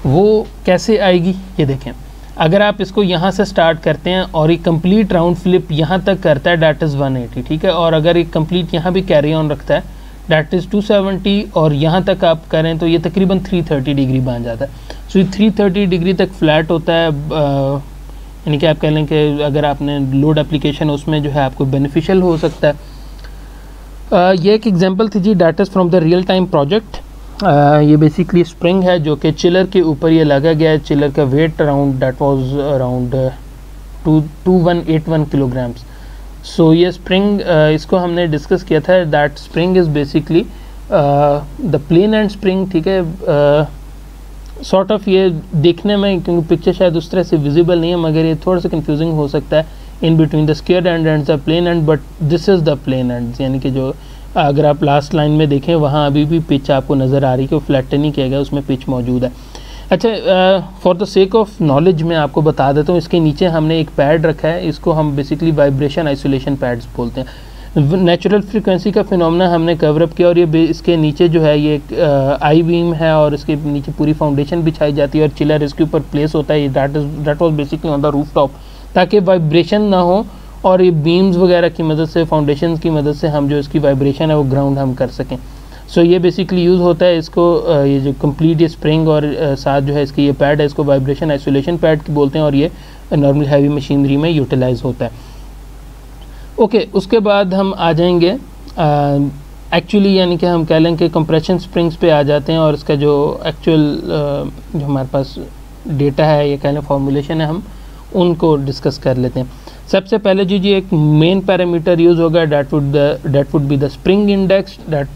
वो कैसे आएगी ये देखें, अगर आप इसको यहाँ से स्टार्ट करते हैं और एक कंप्लीट राउंड फ्लिप यहाँ तक करता है डैट इज़ 180, ठीक है, और अगर एक कंप्लीट यहाँ भी कैरी ऑन रखता है डैट इज़ 270 और यहाँ तक आप करें तो ये तकरीबन 330 डिग्री बन जाता है। सो ये 330 डिग्री तक फ्लैट होता है, यानी कि आप कह लें कि अगर आपने लोड एप्लीकेशन उसमें जो है आपको बेनिफिशियल हो सकता है। ये एक एग्जांपल थी जी, that is from the real time project. ये बेसिकली स्प्रिंग है जो कि चिलर के ऊपर ये लगा गया है। चिलर का weight around that was around 2181 kilograms. So ये स्प्रिंग इसको हमने डिस्कस किया था। That spring is basically the plane end spring, ठीक है। सॉर्ट ऑफ ये देखने में, क्योंकि पिक्चर शायद उस तरह से विजिबल नहीं है, मगर ये थोड़ा सा कंफ्यूजिंग हो सकता है in between the square and the plane end, but this is the plane end, यानी कि जो अगर आप लास्ट लाइन में देखें वहाँ अभी भी पिच आपको नज़र आ रही है कि वो फ्लैटन नहीं किया गया, उसमें पिच मौजूद है। अच्छा, for the sake of knowledge मैं आपको बता देता हूँ, इसके नीचे हमने एक पैड रखा है, इसको हम बेसिकली वाइब्रेशन आइसोलेशन पैड्स बोलते हैं। नेचुरल फ्रिक्वेंसी का फिनोमेना हमने कवर अप किया, और ये इसके नीचे जो है ये एक आई बीम है, और इसके नीचे पूरी फाउंडेशन बिछाई जाती है, और चिलर इसके ऊपर प्लेस होता है। That was basically on the roof top, ताकि वाइब्रेशन ना हो, और ये बीम्स वगैरह की मदद से, फाउंडेशन की मदद से हम जो इसकी वाइब्रेशन है वो ग्राउंड हम कर सकें। सो ये बेसिकली यूज़ होता है इसको, ये जो कंप्लीट ये स्प्रिंग और साथ जो है इसकी ये पैड है, इसको वाइब्रेशन आइसोलेशन पैड बोलते हैं, और ये नॉर्मल हैवी मशीनरी में यूटिलाइज होता है। ओके, उसके बाद हम आ जाएंगे एक्चुअली, यानी कि हम कह लें कि कंप्रेशन स्प्रिंग्स पे आ जाते हैं, और इसका जो एक्चुअल जो हमारे पास डेटा है, ये कह लें फॉर्मूलेशन है, हम उनको डिस्कस कर लेते हैं। सबसे पहले जी एक मेन पैरामीटर यूज़ होगा, that would be the spring index, that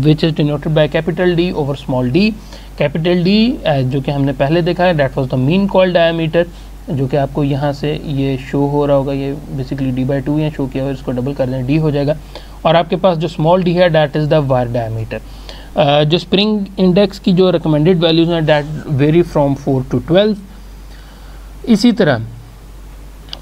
which is denoted by capital D over small D. Capital D जो कि हमने पहले देखा है, that was the mean coil diameter, जो कि आपको यहाँ से ये शो हो रहा होगा, ये बेसिकली d/2 यहाँ शो किया हुआ है, इसको डबल कर दें, डी हो जाएगा। और आपके पास जो स्मॉल डी है, that is the wire diameter. जो स्प्रिंग इंडेक्स की जो रिकमेंडेड वैल्यूज़ हैं, दैट वेरी फ्रॉम 4 to 12। इसी तरह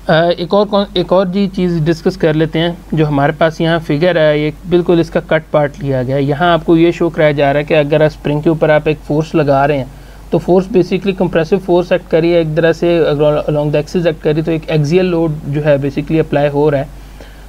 एक और जी चीज़ डिस्कस कर लेते हैं। जो हमारे पास यहाँ फिगर है, ये बिल्कुल इसका कट पार्ट लिया गया है। यहाँ आपको ये शो कराया जा रहा है कि अगर आप स्प्रिंग के ऊपर आप एक फोर्स लगा रहे हैं, तो force basically compressive force act करी है एक तरह से, अलॉन्ग द एक्सिस एक्ट करी, तो एक एक्सियल लोड जो है बेसिकली अप्लाई हो रहा है।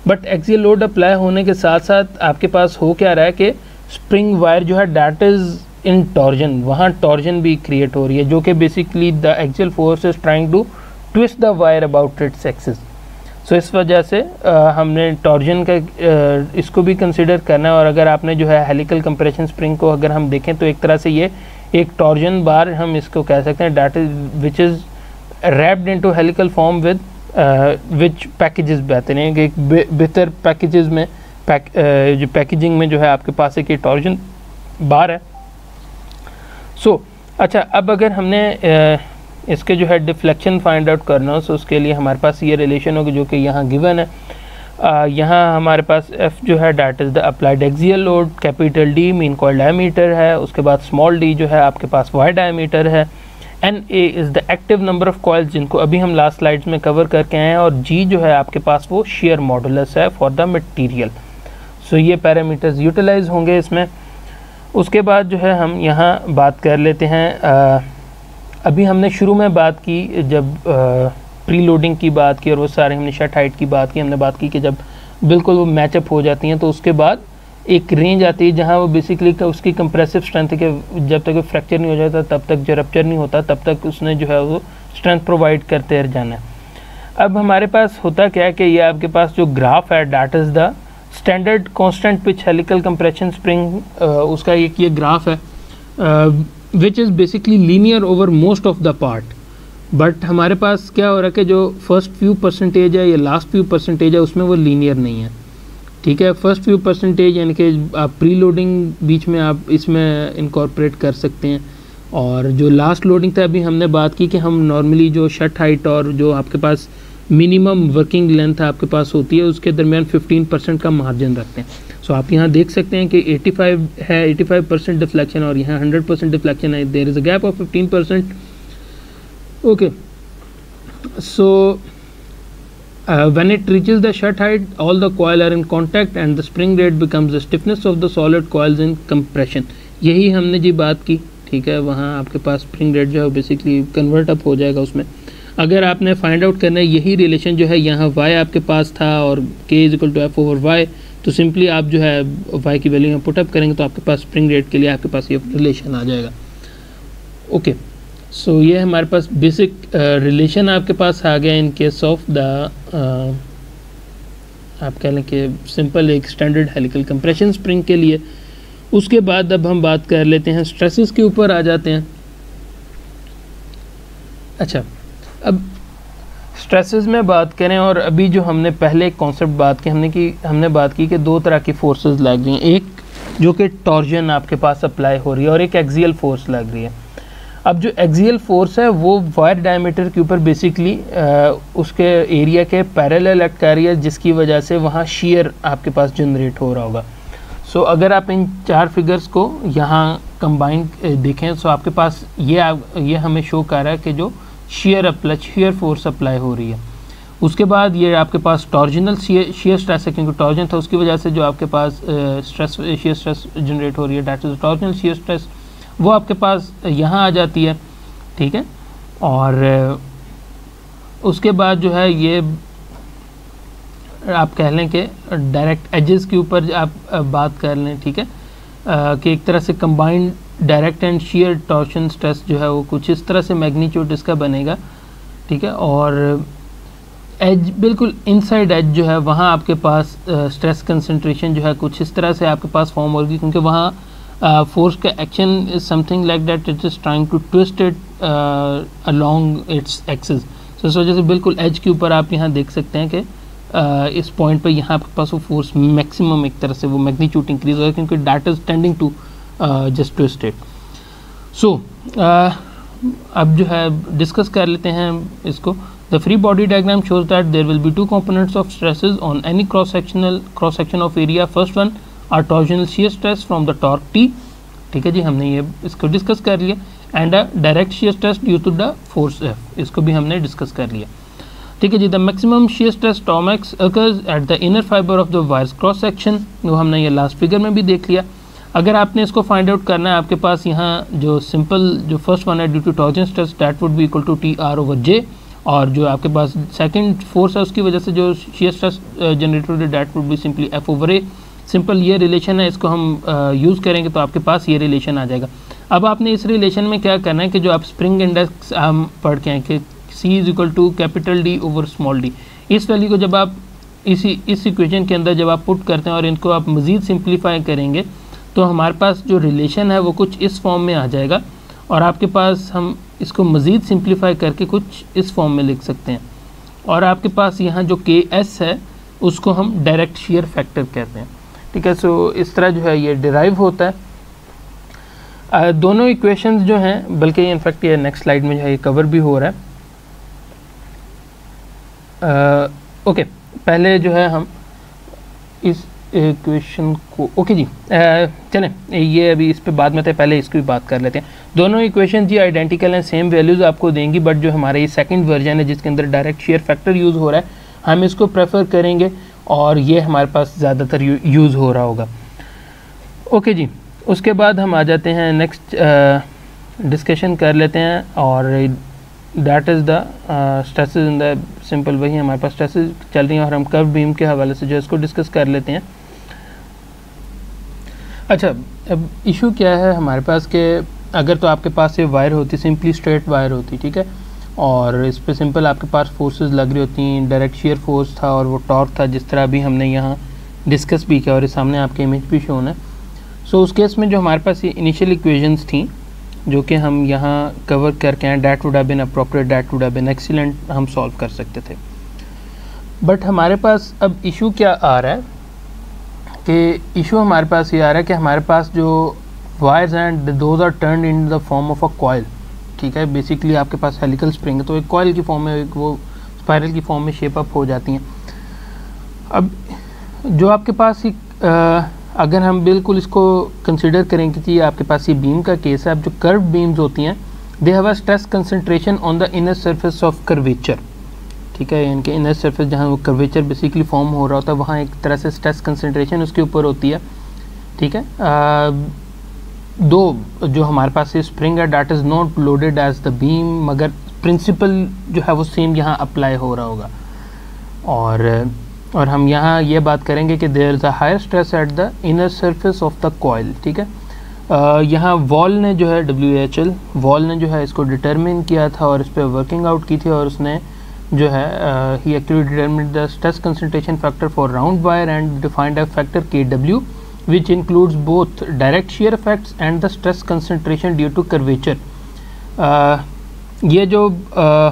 बट एक्सियल लोड अप्लाई होने के साथ साथ आपके पास हो क्या रहा है कि स्प्रिंग वायर जो है दैट इज़ इन टॉर्जन, वहाँ टॉर्जन भी क्रिएट हो रही है, जो कि basically the axial force is trying to twist the wire about its axis. So इस वजह से हमने टॉर्जन का इसको भी कंसिडर करना है। और अगर आपने जो है हेलिकल कंप्रेशन स्प्रिंग को अगर हम देखें, तो एक तरह से ये एक टॉर्जन बार हम इसको कह सकते हैं, that is which is wrapped into helical form with which packages बेहतर हैं, एक बेहतर पैकेजेस में जो पैकेजिंग में जो है आपके पास एक ये टॉर्जन बार है। सो अच्छा, अब अगर हमने इसके जो है डिफ्लेक्शन फाइंड आउट करना हो, तो उसके लिए हमारे पास ये रिलेशन होगी जो कि यहाँ गिवन है। यहाँ हमारे पास F जो है that is the applied axial load, capital D mean coil diameter है, उसके बाद स्मॉल d जो है आपके पास वायर डायमीटर है, NA is the active number of coils, जिनको अभी हम लास्ट स्लाइड्स में कवर करके आए हैं, और G जो है आपके पास वो शेयर मॉडुलस है फॉर द मटेरियल। सो ये पैरामीटर्स यूटिलाइज होंगे इसमें। उसके बाद जो है हम यहाँ बात कर लेते हैं, अभी हमने शुरू में बात की जब प्री लोडिंग की बात की, और वो सारे हमने शट हाइट की बात की, हमने बात की कि जब बिल्कुल वो मैचअप हो जाती हैं, तो उसके बाद एक रेंज आती है जहाँ वो बेसिकली उसकी कंप्रेसिव स्ट्रेंथ के जब तक वो फ्रैक्चर नहीं हो जाता, तब तक जो रप्चर नहीं होता, तब तक उसने जो है वो स्ट्रेंथ प्रोवाइड करते रह जाना है। अब हमारे पास होता क्या है कि ये आपके पास जो ग्राफ है, that is the standard constant pitch helical compression spring, उसका एक ये ग्राफ है which is basically linear over most of the part. But हमारे पास क्या हो रहा है कि जो फर्स्ट फ्यू परसेंटेज है या लास्ट फ्यू परसेंटेज है, उसमें वो लीनियर नहीं है, ठीक है। फर्स्ट फ्यू परसेंटेज यानी कि आप प्री लोडिंग बीच में आप इसमें इनकॉर्पोरेट कर सकते हैं, और जो लास्ट लोडिंग था अभी हमने बात की कि हम नॉर्मली जो शट हाइट और जो आपके पास मिनिमम वर्किंग लेंथ आपके पास होती है, उसके दरमियान 15% का मार्जिन रखते हैं। सो आप यहाँ देख सकते हैं कि 85 है, 85% डिफ्लेक्शन, और यहाँ 100% डिफ्लेक्शन है, there is a gap of 15%। Okay, so when it reaches the shut height, all the coil are in contact and the spring rate becomes the stiffness of the solid coils in compression। यही हमने जी बात की, ठीक है। वहाँ आपके पास spring rate जो है बेसिकली कन्वर्ट अप हो जाएगा उसमें। अगर आपने फाइंड आउट करना है यही रिलेशन जो है, यहाँ y आपके पास था और k = F/y, तो सिंपली आप जो है y की वैल्यू में पुटअप करेंगे तो आपके पास स्प्रिंग रेट के लिए आपके पास ये रिलेशन आ जाएगा। ओके, सो ये हमारे पास बेसिक रिलेशन आपके पास आ गया इन केस ऑफ द आप कह लें कि सिंपल एक स्टैंडर्ड हेलिकल कंप्रेशन स्प्रिंग के लिए। उसके बाद अब हम बात कर लेते हैं स्ट्रेसेस के ऊपर आ जाते हैं। अच्छा, अब स्ट्रेसेस में बात करें, और अभी जो हमने पहले कॉन्सेप्ट बात की हमने बात की कि दो तरह की फोर्सेस लग रही हैं, एक जो कि टॉर्जन आपके पास अप्लाई हो रही है और एक एक्सियल फोर्स लग रही है। अब जो एक्सियल फोर्स है वो वायर डायमीटर के ऊपर बेसिकली उसके एरिया के पैरेलल एक्ट कर रही है, जिसकी वजह से वहाँ शेयर आपके पास जनरेट हो रहा होगा। सो अगर आप इन चार फिगर्स को यहाँ कंबाइन देखें तो आपके पास ये हमें शो कर रहा है कि जो शेयर फोर्स अप्लाई हो रही है। उसके बाद ये आपके पास टॉर्जनल शेयर स्ट्रेस है, क्योंकि टॉर्जन था उसकी वजह से जो आपके पास शेयर स्ट्रेस जनरेट हो रही है, that is torsional shear stress, वो आपके पास यहाँ आ जाती है। ठीक है, और उसके बाद जो है ये आप कह लें कि डायरेक्ट एजेस के ऊपर आप बात कर लें। ठीक है, कि एक तरह से combined direct and share torsion stress जो है वो कुछ इस तरह से मैग्नीट्यूड इसका बनेगा। ठीक है, और एज बिल्कुल इनसाइड एज जो है वहाँ आपके पास स्ट्रेस कंसंट्रेशन जो है कुछ इस तरह से आपके पास फॉर्म होगी, क्योंकि वहाँ फोर्स का action is something like that it is trying to twist it along its axis. So इस वजह से बिल्कुल एज के ऊपर आप यहाँ देख सकते हैं कि इस पॉइंट पर यहाँ आपके पास वो फोर्स मैक्सिमम एक तरह से वो मैग्नीट्यूड इंक्रीज होगा, क्योंकि that is tending to just twist it. So अब जो है डिस्कस कर लेते हैं इसको। The free body diagram shows that there will be two components of stresses on any cross section of area. First one are torsional shear stress from the torque T। ठीक है जी, हमने ये इसको डिस्कस कर लिया। And a direct shear stress due to the force F, इसको भी हमने डिस्कस कर लिया। ठीक है जी, the maximum shear stress tau max occurs at the inner fibre of the wire's cross section, वो हमने ये लास्ट फिगर में भी देख लिया। अगर आपने इसको फाइंड आउट करना है, आपके पास यहाँ जो सिंपल जो फर्स्ट वन है due to torsion stress that would be equal to TR/J, और जो आपके पास सेकंड फोर्स है उसकी वजह से जो shear स्ट्रेस जनरेट हो that would be simply F/A। Simple ये रिलेशन है, इसको हम यूज़ करेंगे तो आपके पास ये रिलेशन आ जाएगा। अब आपने इस रिलेशन में क्या करना है कि जो आप स्प्रिंग इंडेक्स हम पढ़ के हैं कि C is equal to capital D over small d, इस वैल्यू को जब आप इस इक्वेशन के अंदर जब आप पुट करते हैं और इनको आप मज़ीद सिंप्लीफाई करेंगे तो हमारे पास जो रिलेशन है वो कुछ इस फॉर्म में आ जाएगा, और आपके पास हम इसको मज़ीद सिंप्लीफाई करके कुछ इस फॉर्म में लिख सकते हैं। और आपके पास यहाँ जो KS है उसको हम डायरेक्ट शेयर फैक्टर कहते हैं। ठीक है, सो इस तरह जो है ये डिराइव होता है। दोनों इक्वेशंस जो हैं, बल्कि इनफैक्ट ये नेक्स्ट स्लाइड में जो है ये कवर भी हो रहा है। ओके, पहले जो है हम इस इक्वेशन को ओके जी चलें, ये अभी इस पे बाद में थे, पहले इसकी भी बात कर लेते हैं। दोनों इक्वेशन जी आइडेंटिकल हैं, सेम वैल्यूज़ आपको देंगी, बट जो हमारा ये सेकंड वर्जन है जिसके अंदर डायरेक्ट शेयर फैक्टर यूज़ हो रहा है, हम इसको प्रेफर करेंगे और ये हमारे पास ज़्यादातर यूज़ हो रहा होगा। ओके जी, उसके बाद हम आ जाते हैं नेक्स्ट डिस्कशन कर लेते हैं, और that is the stresses in the simple, वही हमारे पास स्ट्रेसेस चल रही हैं और हम कर्व बीम के हवाले से जो इसको डिस्कस कर लेते हैं। अच्छा, अब इशू क्या है हमारे पास कि अगर तो आपके पास ये वायर होती, सिंपली स्ट्रेट वायर होती, ठीक है, और इस पर सिंपल आपके पास फोर्सेस लग रही होती, डायरेक्ट शेयर फोर्स था और वो टॉर्क था, जिस तरह अभी हमने यहाँ डिस्कस भी किया और ये सामने आपके इमेज भी शोन है। सो उस केस में जो हमारे पास ये इनिशियल इक्वेशंस थी जो कि हम यहाँ कवर करके हैं, that would have been appropriate, that would have been excellent, हम सॉल्व कर सकते थे। बट हमारे पास अब इशू क्या आ रहा है कि इशू हमारे पास ये आ रहा है कि हमारे पास जो वायर्स हैं those are turn in the form of a coil. ठीक है, बेसिकली आपके पास हेलिकल स्प्रिंग है तो एक कॉयल की फॉर्म में, एक वो स्पाइरल की फॉर्म में शेप अप हो जाती हैं। अब जो आपके पास एक अगर हम बिल्कुल इसको कंसिडर करेंगे कि आपके पास ये बीम का केस है, अब जो कर्व बीम्स होती हैं they have a stress concentration on the inner surface of curvature. ठीक है, इनके इनर सरफेस जहाँ वो कर्वेचर बेसिकली फॉर्म हो रहा होता है वहाँ एक तरह से स्ट्रेस कंसंट्रेशन उसके ऊपर होती है। ठीक है, दो जो हमारे पास ये स्प्रिंग है that is not loaded as the beam, मगर प्रिंसिपल जो है वो सेम यहाँ अप्लाई हो रहा होगा। और हम यहाँ ये बात करेंगे कि there is a higher stress at the inner surface of the coil. ठीक है, यहाँ वॉल ने जो है WHL वॉल ने जो है इसको डिटरमिन किया था और इस पर वर्किंग आउट की थी, और उसने जो है ही actually determined the stress concentration factor for round wire and defined a factor KW which includes both direct shear effects and the stress concentration due to curvature. ये जो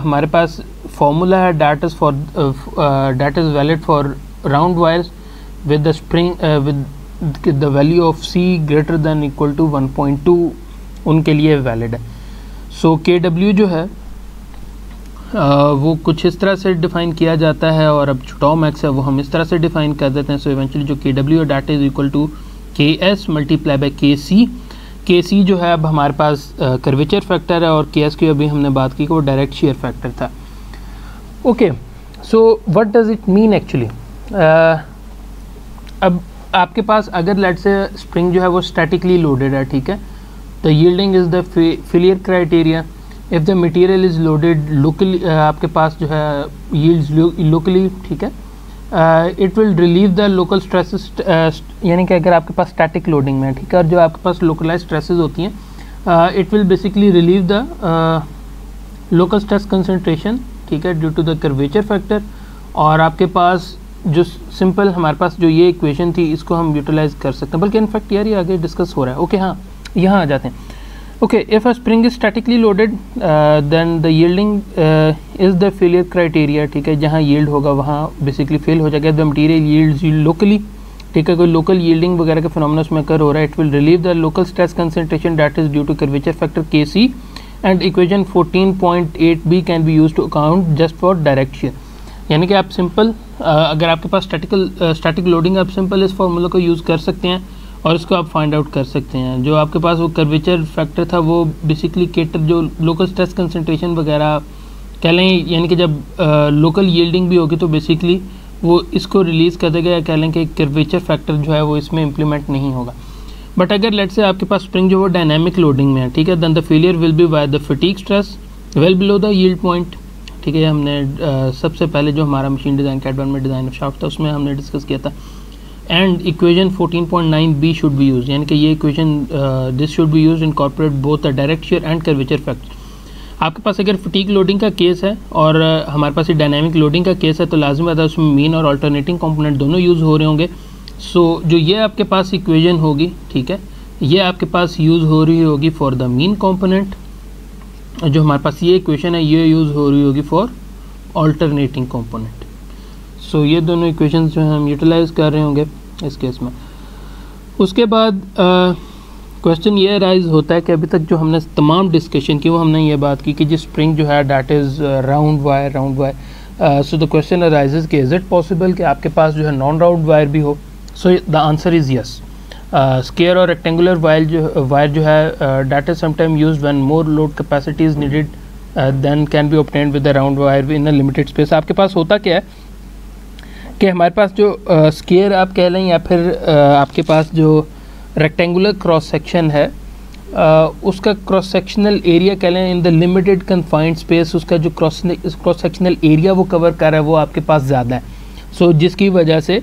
हमारे पास फॉर्मूला है that is valid for round wires with the spring with the value of C greater than equal to 1.2 उनके लिए valid है. सो KW जो है वो कुछ इस तरह से डिफ़ाइन किया जाता है और अब जो टॉ मैक्स है वो हम इस तरह से डिफ़ाइन कर देते हैं. सो इवेंचुअली जो KW है that is equal to KS multiply by KC. KC जो है अब हमारे पास कर्वेचर फैक्टर है और KS की अभी हमने बात की कि वो डायरेक्ट शेयर फैक्टर था. Okay, so what does it mean actually. अब आपके पास अगर लेट से स्प्रिंग जो है वो स्टैटिकली लोडेड है, ठीक है, the yielding is the failure criteria. If the material is loaded locally, आपके पास जो है यील्ड्स लोकली, ठीक है, it will relieve the local stresses. यानी कि अगर आपके पास स्टैटिक लोडिंग में है, ठीक है, और जो आपके पास लोकलाइज स्ट्रेसेस होती हैं, it will basically relieve the local stress concentration, ठीक है, due to the curvature factor. और आपके पास जो सिंपल हमारे पास जो ये इक्वेशन थी इसको हम यूटिलाइज कर सकते हैं, बल्कि इनफैक्ट यार ये आगे डिस्कस हो रहा है. ओके, हाँ, यहाँ आ जाते हैं. Okay, if a spring is statically loaded, then the yielding is the failure criteria. ठीक है, जहाँ yield होगा वहाँ basically fail हो जाएगा. The material yields locally, ठीक है, कोई local yielding वगैरह के phenomena उसमें occur हो रहा है. It will relieve the local stress concentration that is due to curvature factor Kc, and equation 14.8b can be used to account just for direct shear. यानी कि आप सिंपल अगर आपके पास स्टैटिक लोडिंग, आप सिंपल इस फॉर्मूला को use कर सकते हैं और इसको आप फाइंड आउट कर सकते हैं. जो आपके पास वो कर्वेचर फैक्टर था वो बेसिकली केटर जो लोकल स्ट्रेस कंसंट्रेशन वगैरह कह लें, यानी कि जब लोकल यील्डिंग भी होगी तो बेसिकली वो इसको रिलीज़ कर देगा, या कह लें कि कर्वेचर फैक्टर जो है वो इसमें इम्प्लीमेंट नहीं होगा. बट अगर लेट से आपके पास स्प्रिंग जो वो डायनामिक लोडिंग में है, ठीक है, then the failure will be by the fatigue stress well below the yield point. ठीक है, हमने सबसे पहले जो हमारा मशीन डिज़ाइन कैड 1 में डिज़ाइन ऑफ शाफ्ट था उसमें हमने डिस्कस किया था. And equation 14.9b should be use, यानी कि ये equation this should be use in corporate both the direct share and curvature factor. आपके पास अगर फटीग लोडिंग का केस है और हमारे पास ये डायनामिक लोडिंग का केस है तो लाजमी बात है उसमें मीन और अल्टरनेटिंग कंपोनेंट दोनों यूज़ हो रहे होंगे. सो जो ये आपके पास इक्वेशन होगी, ठीक है, ये आपके पास यूज़ हो रही होगी फॉर द मीन कंपोनेंट. जो हमारे पास ये इक्वेशन है ये यूज़ हो रही होगी फॉर अल्टरनेटिंग कंपोनेंट. सो ये दोनों इक्वेशंस जो हैं हम यूटिलाइज कर रहे होंगे इस केस में. उसके बाद क्वेश्चन ये राइज होता है कि अभी तक जो हमने तमाम डिस्कशन की वो हमने ये बात की कि जिस स्प्रिंग जो है that is round wire. So the question arises कि इज़ इट पॉसिबल कि आपके पास जो है नॉन राउंड वायर भी हो. So the answer is yes. Square और रेक्टेंगुलर वायर जो है that is sometime used when more load capacity is needed than can be obtained with the round wire in a limited space. आपके पास होता क्या है कि हमारे पास जो स्क्वायर आप कह लें या फिर आपके पास जो रेक्टेंगुलर क्रॉस सेक्शन है उसका क्रॉस सेक्शनल एरिया कह लें in the limited confined space, उसका जो क्रॉस सेक्शनल एरिया वो कवर कर रहा है वो आपके पास ज़्यादा है. सो जिसकी वजह से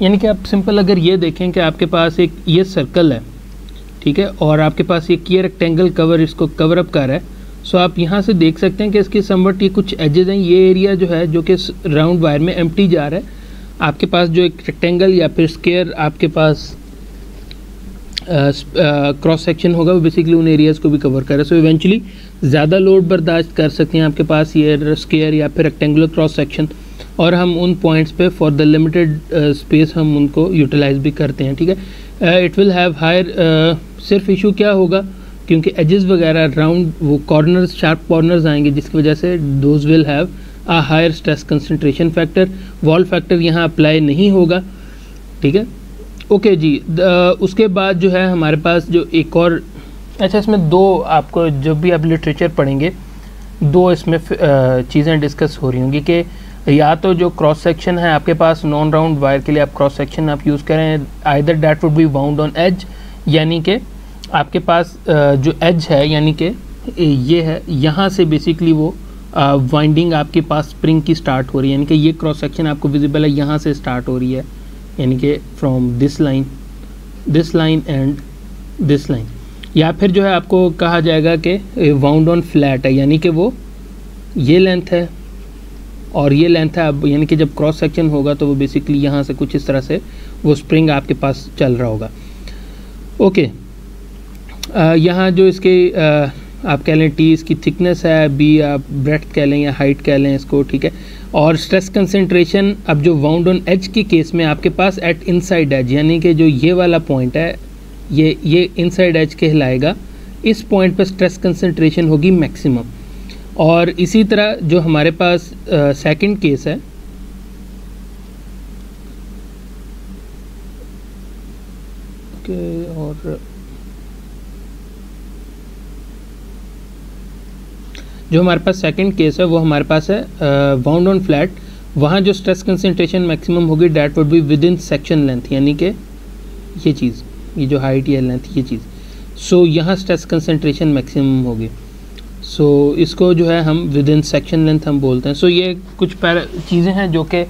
यानी कि आप सिंपल अगर ये देखें कि आपके पास एक ये सर्कल है, ठीक है, और आपके पास ये रेक्टेंगल कवर इसको कवर अप कर रहा है. सो आप यहाँ से देख सकते हैं कि इसके समवट ये कुछ एजेस हैं. ये एरिया जो है जो कि राउंड वायर में एम्प्टी जा रहा है. आपके पास जो एक रेक्टेंगल या फिर स्क्वायर आपके पास क्रॉस सेक्शन होगा वो बेसिकली उन एरियाज़ को भी कवर कर रहा है. सो इवेंचुअली ज़्यादा लोड बर्दाश्त कर सकते हैं आपके पास ये स्क्वायर या फिर रेक्टेंगुलर क्रॉस सेक्शन, और हम उन पॉइंट्स पे फॉर द लिमिटेड स्पेस हम उनको यूटिलाइज भी करते हैं. ठीक है, इट विल हैव हायर. सिर्फ इशू क्या होगा क्योंकि एजेस वगैरह राउंड वो कॉर्नर्स शार्प कॉर्नर्स आएंगे जिसकी वजह से those will have a higher stress concentration factor. Wahl factor यहाँ अप्लाई नहीं होगा. ठीक है, ओके जी. उसके बाद जो है हमारे पास जो एक और अच्छा इसमें दो आपको जब भी आप लिटरेचर पढ़ेंगे दो इसमें चीज़ें डिस्कस हो रही होंगी कि या तो जो क्रॉस सेक्शन है आपके पास नॉन राउंड वायर के लिए आप क्रॉस सेक्शन आप यूज़ करें either that would be bound on edge, यानी कि आपके पास जो एज है यानी कि ये है यहाँ से बेसिकली वो वाइंडिंग आपके पास स्प्रिंग की स्टार्ट हो रही है, यानी कि ये क्रॉस सेक्शन आपको विजिबल है यहाँ से स्टार्ट हो रही है, यानी कि from this line and this line. या फिर जो है आपको कहा जाएगा कि वाउंड ऑन फ्लैट है, यानी कि वो ये लेंथ है और ये लेंथ है। अब यानी कि जब क्रॉस सेक्शन होगा तो वो बेसिकली यहाँ से कुछ इस तरह से वो स्प्रिंग आपके पास चल रहा होगा। ओके, यहाँ जो इसके आप कह लें टी इसकी थिकनेस है, बी आप ब्रेड्थ कह लें या हाइट कह लें इसको, ठीक है। और स्ट्रेस कंसंट्रेशन, अब जो वाउंड ऑन एज के केस में आपके पास एट इनसाइड एज, यानी कि जो ये वाला पॉइंट है ये इनसाइड एज कहलाएगा। इस पॉइंट पर स्ट्रेस कंसंट्रेशन होगी मैक्सिमम। और इसी तरह जो हमारे पास सेकंड केस है, और जो हमारे पास सेकंड केस है वो हमारे पास है वाउंड ऑन फ्लैट। वहाँ जो स्ट्रेस कंसंट्रेशन मैक्सिमम होगी that would be with in section length, यानी कि ये चीज़, ये जो हाइट या लेंथ ये चीज़। सो यहाँ स्ट्रेस कंसंट्रेशन मैक्सिमम होगी। सो इसको जो है हम विद इन सेक्शन लेंथ हम बोलते हैं। सो ये कुछ चीज़ें हैं जो कि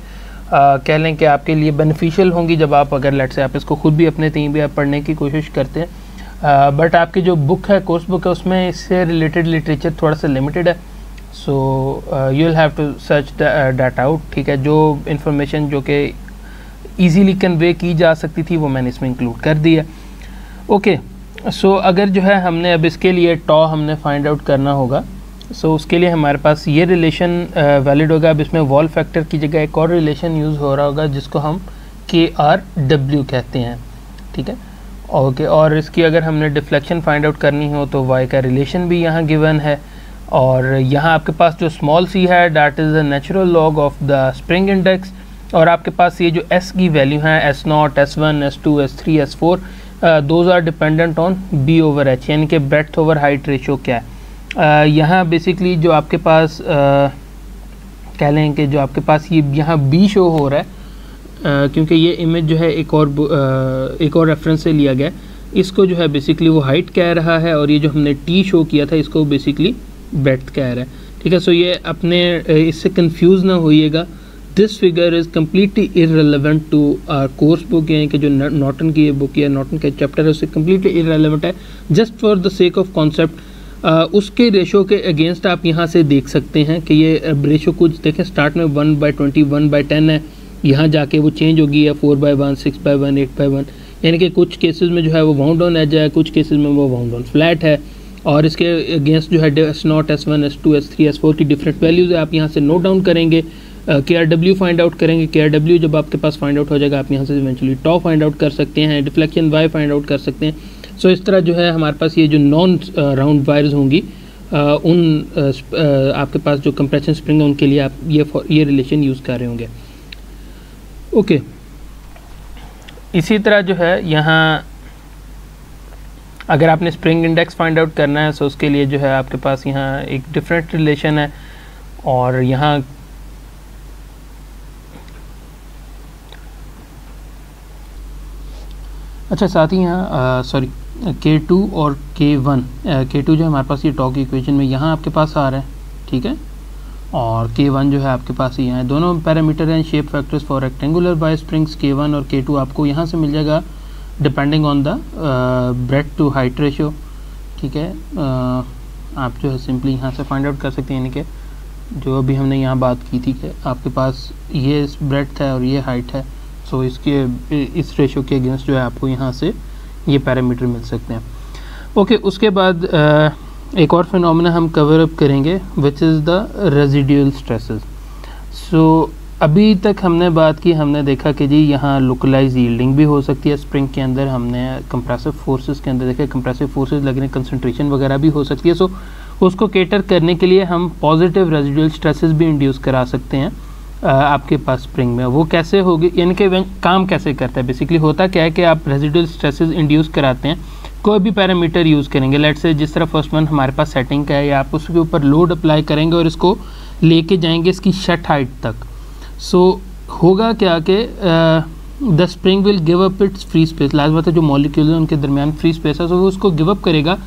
कह लें कि आपके लिए बेनिफिशियल होंगी जब आप अगर लेट से आप इसको खुद भी अपने तीन भी आप पढ़ने की कोशिश करते हैं। बट आपकी जो बुक है, कोर्स बुक है, उसमें इससे रिलेटेड लिटरेचर थोड़ा सा लिमिटेड है। So you will have to search that out, ठीक है। जो इन्फॉर्मेशन जो कि ईजीली कन्वे की जा सकती थी वो मैंने इसमें इंक्लूड कर दी है। ओके, सो अगर जो है हमने अब इसके लिए टॉ हमने फाइंड आउट करना होगा, सो उसके लिए हमारे पास ये रिलेशन वैलिड होगा। अब इसमें वॉल फैक्टर की जगह एक और रिलेशन यूज़ हो रहा होगा जिसको हम KRW कहते हैं, ठीक है। ओके, और इसकी अगर हमने डिफ्लेक्शन फाइंड आउट करनी हो तो y का रिलेशन भी यहाँ गिवन है। और यहाँ आपके पास जो स्मॉल c है that is the natural log of the spring index. और आपके पास ये जो s की वैल्यू है S0, S1, S2, S3, S4 those are dependent on B/H, यानी कि ब्रेड्थ ओवर हाइट रेशो क्या है। यहाँ बेसिकली जो आपके पास कह लें कि जो आपके पास ये यहाँ B शो हो रहा है, क्योंकि ये इमेज जो है एक और रेफरेंस से लिया गया। इसको जो है बेसिकली वो हाइट कह रहा है और ये जो हमने T शो किया था इसको बेसिकली ब्रेड्थ कह रहा है, ठीक है। सो ये अपने इससे कंफ्यूज ना होइएगा। This figure is completely irrelevant to our course book, यानी कि जो नॉर्टन की ये बुक या नॉर्टन का चैप्टर है उससे कम्प्लीटली इररेलेवेंट है। Just for the sake of concept उसके रेशो के अगेंस्ट आप यहाँ से देख सकते हैं कि ये रेशो कुछ देखें, स्टार्ट में 1/20, 1/10 है, यहाँ जाके वो चेंज होगी है 4/1, 6/1, 8/1, यानी कि कुछ केसेस में जो है वो वाउंड ऑन एज है, कुछ केसेस में वो वाउंड ऑन फ्लैट है। और इसके अगेंस्ट जो है S0, S1, S2, S3, S4 की डिफरेंट वैल्यूज़ है, आप यहाँ से नोट डाउन करेंगे। KRW फाइंड आउट करेंगे। KRW जब आपके पास फाइंड आउट हो जाएगा आप यहाँ से इवेंचुअली टॉ फाइंड आउट कर सकते हैं, डिफ्लेक्शन y फाइंड आउट कर सकते हैं। सो इस तरह जो है हमारे पास ये जो नॉन राउंड वायर्स होंगी आपके पास जो कंप्रेशन स्प्रिंग है उनके लिए आप ये रिलेशन यूज़ कर रहे होंगे। ओके, इसी तरह जो है यहाँ अगर आपने स्प्रिंग इंडेक्स फाइंड आउट करना है तो उसके लिए जो है आपके पास यहाँ एक डिफरेंट रिलेशन है। और यहाँ अच्छा साथ ही यहाँ सॉरी K2 और K1, K2 जो हमारे पास ये टॉ की इक्वेशन में यहाँ आपके पास आ रहा है, ठीक है। और K1 जो है आपके पास यहाँ है। दोनों पैरामीटर हैं shape factors for rectangular wire springs. K1 और K2 आपको यहाँ से मिल जाएगा depending on the breadth to height ratio, ठीक है। आप जो है सिंपली यहाँ से फाइंड आउट कर सकते हैं, यानी कि जो अभी हमने यहाँ बात की थी कि आपके पास ये ब्रेड्थ है और ये हाइट है। सो इसके इस रेशियो के अगेंस्ट जो है आपको यहाँ से ये पैरामीटर मिल सकते हैं। ओके, उसके बाद एक और फिनोमेना हम कवर अप करेंगे which is the residual stresses. So अभी तक हमने बात की, हमने देखा कि जी यहाँ लोकलाइज यील्डिंग भी हो सकती है स्प्रिंग के अंदर। हमने कंप्रेसिव फोर्सेस के अंदर देखा कंप्रेसिव फोर्सेस लगने कंसंट्रेशन वगैरह भी हो सकती है। सो उसको केटर करने के लिए हम पॉजिटिव रेजिडुअल स्ट्रेसेस भी इंड्यूस करा सकते हैं आपके पास स्प्रिंग में। वो कैसे होगी, यानी कि काम कैसे करता है, बेसिकली होता क्या है कि आप रेजिडुअल स्ट्रेसेस इंड्यूस कराते हैं, कोई भी पैरामीटर यूज़ करेंगे। लेट से जिस तरह फर्स्ट वन हमारे पास सेटिंग का है, या आप उसके ऊपर लोड अप्लाई करेंगे और इसको लेके जाएंगे इसकी शट हाइट तक। सो होगा क्या कि the spring will give up it's free space. Last बात है जो मॉलिक्यूल है उनके दरमियान फ्री स्पेस है, सो वो उसको गिव अप करेगा।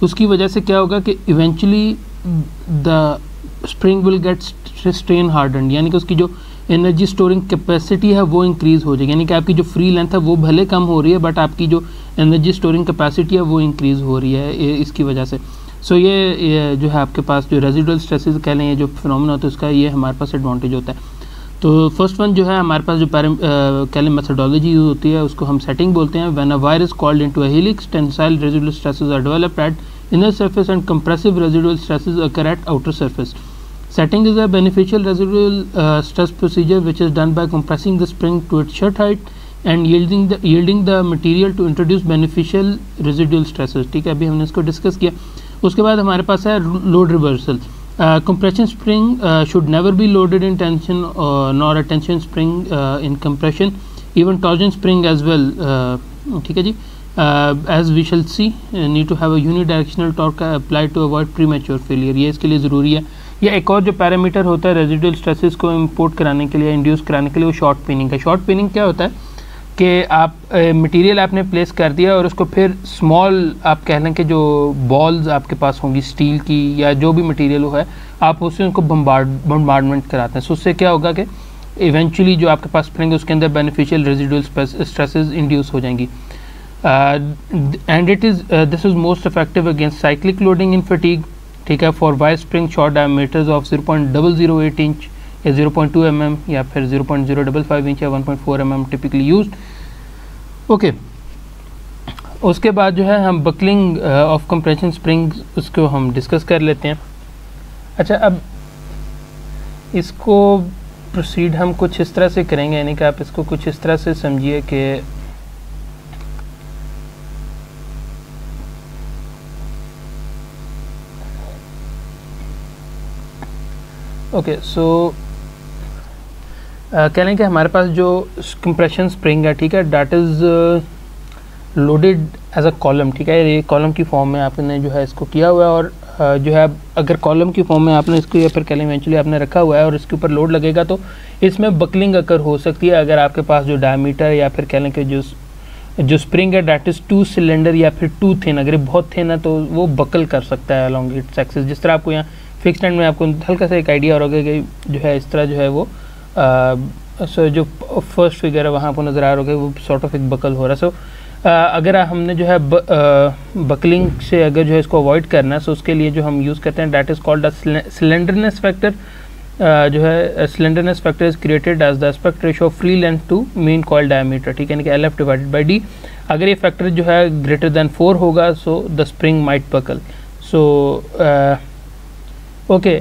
उसकी वजह से क्या होगा कि eventually the spring will get strain hardened, यानी कि उसकी जो एनर्जी स्टोरिंग कैपेसिटी है वो इंक्रीज़ हो जाएगी। यानी कि आपकी जो फ्री लेंथ है वो भले कम हो रही है बट आपकी जो एनर्जी स्टोरिंग कैपेसिटी है वो इंक्रीज़ हो रही है इसकी वजह से। सो ये जो है आपके पास जो रेजिडुअल स्ट्रेसेस कह लें, ये जो फिनोमेना होता है उसका ये हमारे पास एडवांटेज होता है। तो फर्स्ट वन जो है हमारे पास जो कह लें मेथडोलॉजी यूज होती है उसको हम सेटिंग बोलते हैं। When a wire is coiled into a helix, tensile residual stresses are developed at inner surface and compressive residual stresses occur at outer surface. Setting is a beneficial residual stress procedure which is done by compressing the spring to its shut height and yielding the material to introduce beneficial residual stresses। ठीक है, अभी हमने इसको discuss किया। उसके बाद हमारे पास है load reversal. Compression spring should never be loaded in tension nor a tension spring in compression, even torsion spring as well। ठीक है जी, as we shall see need to have a unidirectional torque applied to avoid premature failure। ये इसके लिए ज़रूरी है। या एक और जो पैरामीटर होता है रेजिडुअल स्ट्रेसेस को इंपोर्ट कराने के लिए, इंड्यूस कराने के लिए, वो शॉर्ट पिनिंग है। शॉर्ट पिनिंग क्या होता है कि आप मटेरियल आपने प्लेस कर दिया और उसको फिर स्मॉल आप कह लें कि जो बॉल्स आपके पास होंगी स्टील की या जो भी मटेरियल है, आप उससे उनको बम्बार्डमेंट कराते हैं। सो उससे क्या होगा कि इवेंचुअली जो आपके पास स्प्रिंग है उसके अंदर बेनिफिशियल रेजिडुअल स्ट्रेसेस इंड्यूस हो जाएंगी। And it is this is most effective against cyclic loading in fatigue. ठीक है, for wire spring short diameters of 0.008 inch या 0.2 mm या फिर 0.055 इंच या 1.4 mm टिपिकली यूज्ड। ओके, उसके बाद जो है हम बकलिंग ऑफ कंप्रेशन स्प्रिंग उसको हम डिस्कस कर लेते हैं। अच्छा, अब इसको प्रोसीड हम कुछ इस तरह से करेंगे, यानी कि आप इसको कुछ इस तरह से समझिए कि ओके, सो कह लें कि हमारे पास जो कंप्रेशन स्प्रिंग है, ठीक है, that is loaded as a column. ठीक है, ये कॉलम की फॉर्म में आपने जो है इसको किया हुआ है और जो है अगर कॉलम की फॉर्म में आपने इसको या फिर कह लें इवेंचुअली आपने रखा हुआ है और इसके ऊपर लोड लगेगा तो इसमें बकलिंग अकर हो सकती है अगर आपके पास जो डायमीटर या फिर कह लें कि जो स्प्रिंग है डैट इज़ टू सिलेंडर या फिर टू थिन। अगर बहुत थिन है तो वो बकल कर सकता है अलॉन्ग इट्स एक्सिस। जिस तरह आपको यहाँ फिक्स एंड में आपको हल्का सा एक आइडिया हो गया कि जो है इस तरह जो है वो जो फर्स्ट फिगर है वहाँ आपको नज़र आ रहा होगा वो सॉर्ट ऑफ एक बकल हो रहा है। सो अगर हमने जो है बकलिंग से अगर जो है इसको अवॉइड करना है सो उसके लिए जो हम यूज़ करते हैं that is called the slenderness factor. जो है slenderness factor is created as the aspect ratio of free length to mean coil diameter. ठीक है, यानी कि LF डिवाइडेड बाई D। अगर ये फैक्टर जो है ग्रेटर दैन 4 होगा so the spring might buckle. So okay,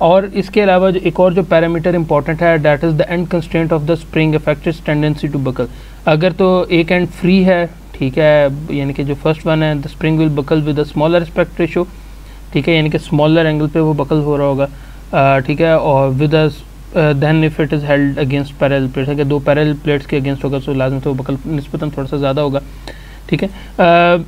और इसके अलावा जो एक और जो पैरामीटर इंपॉर्टेंट है that is the end constraint of the spring affect is tendency to buckle. अगर तो एक एंड फ्री है, ठीक है, यानी कि जो फर्स्ट वन है the spring will buckle with a smaller aspect ratio. ठीक है, यानी कि स्मॉलर एंगल पे वो बकल हो रहा होगा। ठीक है, और with then if it is held against parallel plates, अगर दो पैरेलल प्लेट्स के अगेंस्ट होगा तो लाजम तो बकल निस्बतन थोड़ा सा ज़्यादा होगा। ठीक है,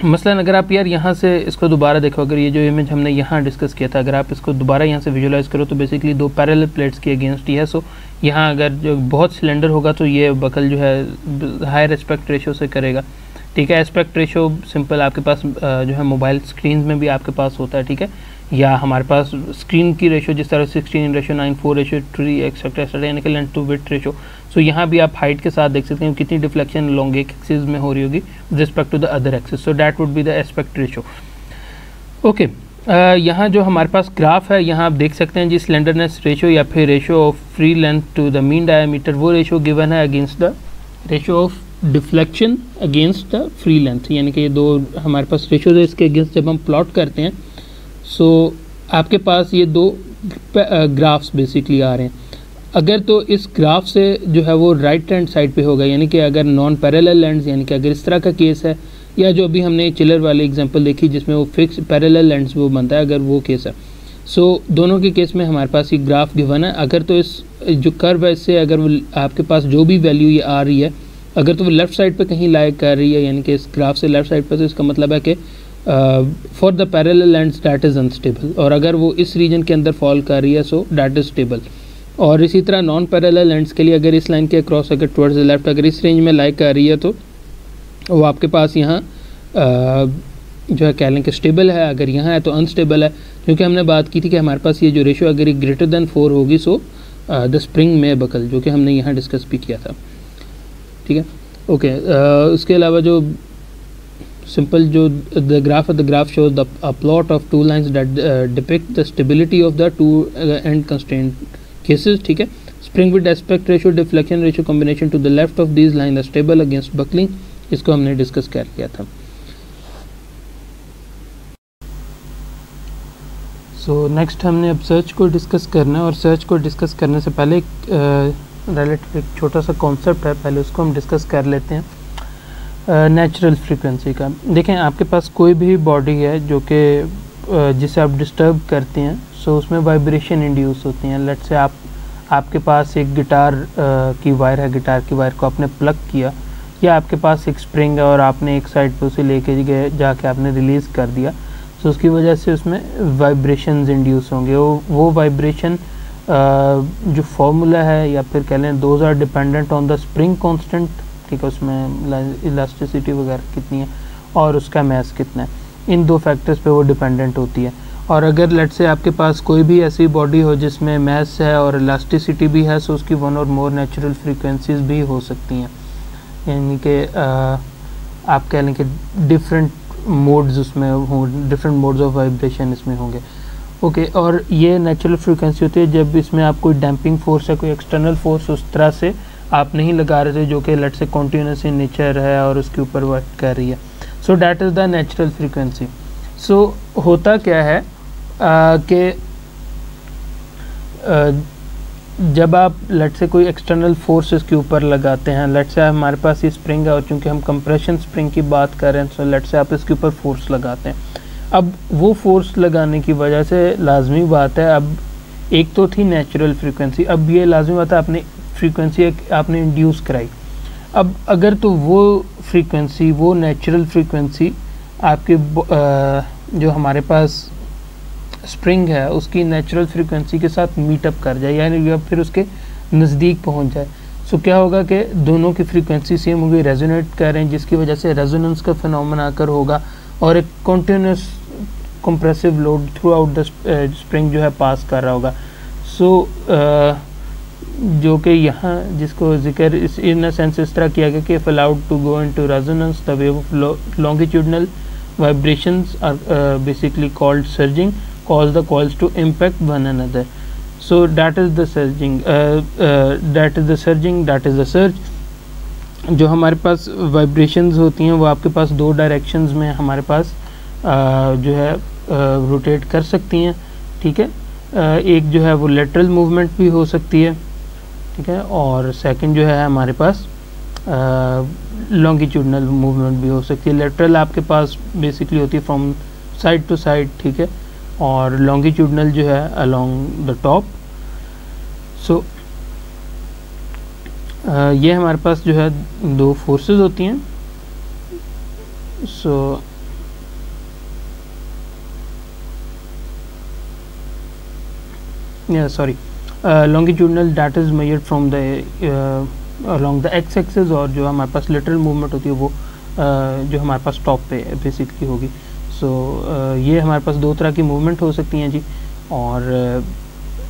मसलन अगर आप यार यहाँ से इसको दोबारा देखो, अगर ये जो इमेज हमने यहाँ डिस्कस किया था अगर आप इसको दोबारा यहाँ से विजुलाइज करो तो बेसिकली दो पैरेलल प्लेट्स के अगेंस्ट ही है। सो यहाँ अगर जो बहुत सिलेंडर होगा तो ये बकल जो है हायर एस्पेक्ट रेशो से करेगा। ठीक है, एस्पेक्ट रेशो सिंपल आपके पास जो है मोबाइल स्क्रीन में भी आपके पास होता है। ठीक है, या हमारे पास स्क्रीन की रेशो जिस तरह 16:9, 4:3 एक्सेट्रा, यानी कि लेंथ टू विड्थ रेशो। सो यहाँ भी आप हाइट के साथ देख सकते हैं कितनी डिफ्लेक्शन लॉन्ग एक एक्सिस में हो रही होगी with respect to the other axis. So that would be the aspect ratio. Okay, यहाँ जो हमारे पास ग्राफ है यहाँ आप देख सकते हैं जी स्लेंडरनेस रेशो या फिर ratio of free length to the mean diameter, वो रेशो गिवन है against the ratio of deflection against the free length. यानी कि ये दो हमारे पास रेशोज है, इसके अगेंस्ट जब हम प्लॉट करते हैं सो आपके पास ये दो ग्राफ्स बेसिकली आ रहे हैं। अगर तो इस ग्राफ से जो है वो राइट हैंड साइड पे होगा, यानी कि अगर नॉन पैरेलल लेंस, यानी कि अगर इस तरह का केस है, या जो अभी हमने चिलर वाली एग्जांपल देखी जिसमें वो फिक्स पैरेलल लेंस वो बनता है, अगर वो केस है सो दोनों के केस में हमारे पास ये ग्राफ गिवन है। अगर तो इस जो कर्व है इससे अगर वो आपके पास जो भी वैल्यू ये आ रही है अगर तो वो लेफ़्ट साइड पे कहीं लाई कर रही है, यानी कि इस ग्राफ से लेफ़्ट साइड पे, तो इसका मतलब है कि for the parallel lens that is unstable, और अगर वो इस रीजन के अंदर फॉल कर रही है सो दैट इज़ स्टेबल। और इसी तरह नॉन पैरेलल लेंस के लिए अगर इस लाइन के अक्रॉस अगर टुवर्ड्स द लेफ्ट अगर इस रेंज में लाई कर रही है तो वो आपके पास यहाँ जो है कह लें कि स्टेबल है, अगर यहाँ है तो अनस्टेबल है, क्योंकि हमने बात की थी कि हमारे पास ये जो रेशो अगर ये ग्रेटर दैन 4 होगी सो द स्प्रिंग में बकल, जो कि हमने यहाँ डिस्कस भी किया था। ठीक है, ओके, उसके अलावा जो सिंपल जो the graph shows the plot of two lines that depict the stability of the two end constraint cases, ठीक है। Spring with aspect ratio deflection ratio combination to the left of these line are stable against buckling, इसको हमने discuss कर लिया था। So next हमने अब search को डिस्कस करना है, और सर्च को डिस्कस करने से पहले रिलेटिव एक छोटा सा कॉन्सेप्ट है, पहले उसको हम डिस्कस कर लेते हैं। नेचुरल फ्रीक्वेंसी का देखें, आपके पास कोई भी बॉडी है जो कि जिसे आप डिस्टर्ब करते हैं, सो उसमें वाइब्रेशन इंड्यूस होती हैं। लेट्स से आपके पास एक गिटार की वायर है, गिटार की वायर को आपने प्लग किया, या आपके पास एक स्प्रिंग है और आपने एक साइड पे उसे लेके गए, जाके आपने रिलीज़ कर दिया, सो उसकी वजह से उसमें वाइब्रेशंस इंड्यूस होंगे। वो वाइब्रेशन जो फार्मूला है, या फिर कह लें those are dependent on the spring constant, ठीक है, उसमें इलास्टिसिटी वगैरह कितनी है और उसका मास कितना है, इन दो फैक्टर्स पे वो डिपेंडेंट होती है। और अगर लेट्स से आपके पास कोई भी ऐसी बॉडी हो जिसमें मास है और इलास्टिसिटी भी है, सो उसकी वन और मोर नेचुरल फ्रीक्वेंसीज भी हो सकती हैं, यानी कि आप कह लें कि डिफरेंट मोड्स उसमें हों, डिफरेंट मोड्स ऑफ वाइब्रेशन इसमें होंगे, ओके। और ये नेचुरल फ्रीक्वेंसी होती है जब इसमें आप कोई डैम्पिंग फोर्स है, कोई एक्सटर्नल फोर्स उस तरह से आप नहीं लगा रहे थे जो कि let's say continuous in nature है और उसके ऊपर वर्क कर रही है, so that is the natural frequency. So होता क्या है कि जब आप लेट्स से कोई एक्सटर्नल फोर्स इसके ऊपर लगाते हैं, लेट्स से हमारे पास ये स्प्रिंग है और चूंकि हम कंप्रेशन स्प्रिंग की बात कर रहे हैं, सो लेट्स से आप इसके ऊपर फोर्स लगाते हैं। अब वो फोर्स लगाने की वजह से लाजमी बात है, अब एक तो थी नेचुरल फ्रीक्वेंसी, अब ये लाजमी बात है आपने फ्रीक्वेंसी आपने इंड्यूस कराई। अब अगर तो वो फ्रीक्वेंसी, वो नेचुरल फ्रीक्वेंसी आपके जो हमारे पास स्प्रिंग है उसकी नेचुरल फ्रीक्वेंसी के साथ मीटअप कर जाए, यानी फिर उसके नज़दीक पहुंच जाए, सो क्या होगा कि दोनों की फ्रीक्वेंसी सेम होगी, रेजोनेट कर रहे हैं, जिसकी वजह से रेजोनेंस का फिनोमेना आकर होगा और एक continuous compressive load through out the spring जो है पास कर रहा होगा। सो जो कि यहाँ जिसको जिक्र इस इन सेंस इस तरह किया गया कि if allowed to go into resonance the wave of longitudinal vibrations are basically called surging cause the coils to impact one another, so that is the surging, that is the surge। जो हमारे पास vibrations होती हैं वो आपके पास दो directions में हमारे पास जो है रोटेट कर सकती हैं, ठीक है। एक जो है वो लेटरल मूवमेंट भी हो सकती है, ठीक है, और सेकंड जो है हमारे पास लॉन्गिट्यूडनल मूवमेंट भी हो सकती है। लेटरल आपके पास बेसिकली होती है फ्रॉम साइड टू साइड, ठीक है, और लॉन्गिट्यूडनल जो है अलोंग द टॉप। सो ये हमारे पास जो है दो फोर्सेस होती हैं। So sorry longitudinal that is measured from the along the x axis, और जो हमारे पास लेटरल मूवमेंट होती है वो जो हमारे पास टॉप पे बेसिकली होगी। सो ये हमारे पास दो तरह की मूवमेंट हो सकती हैं जी, और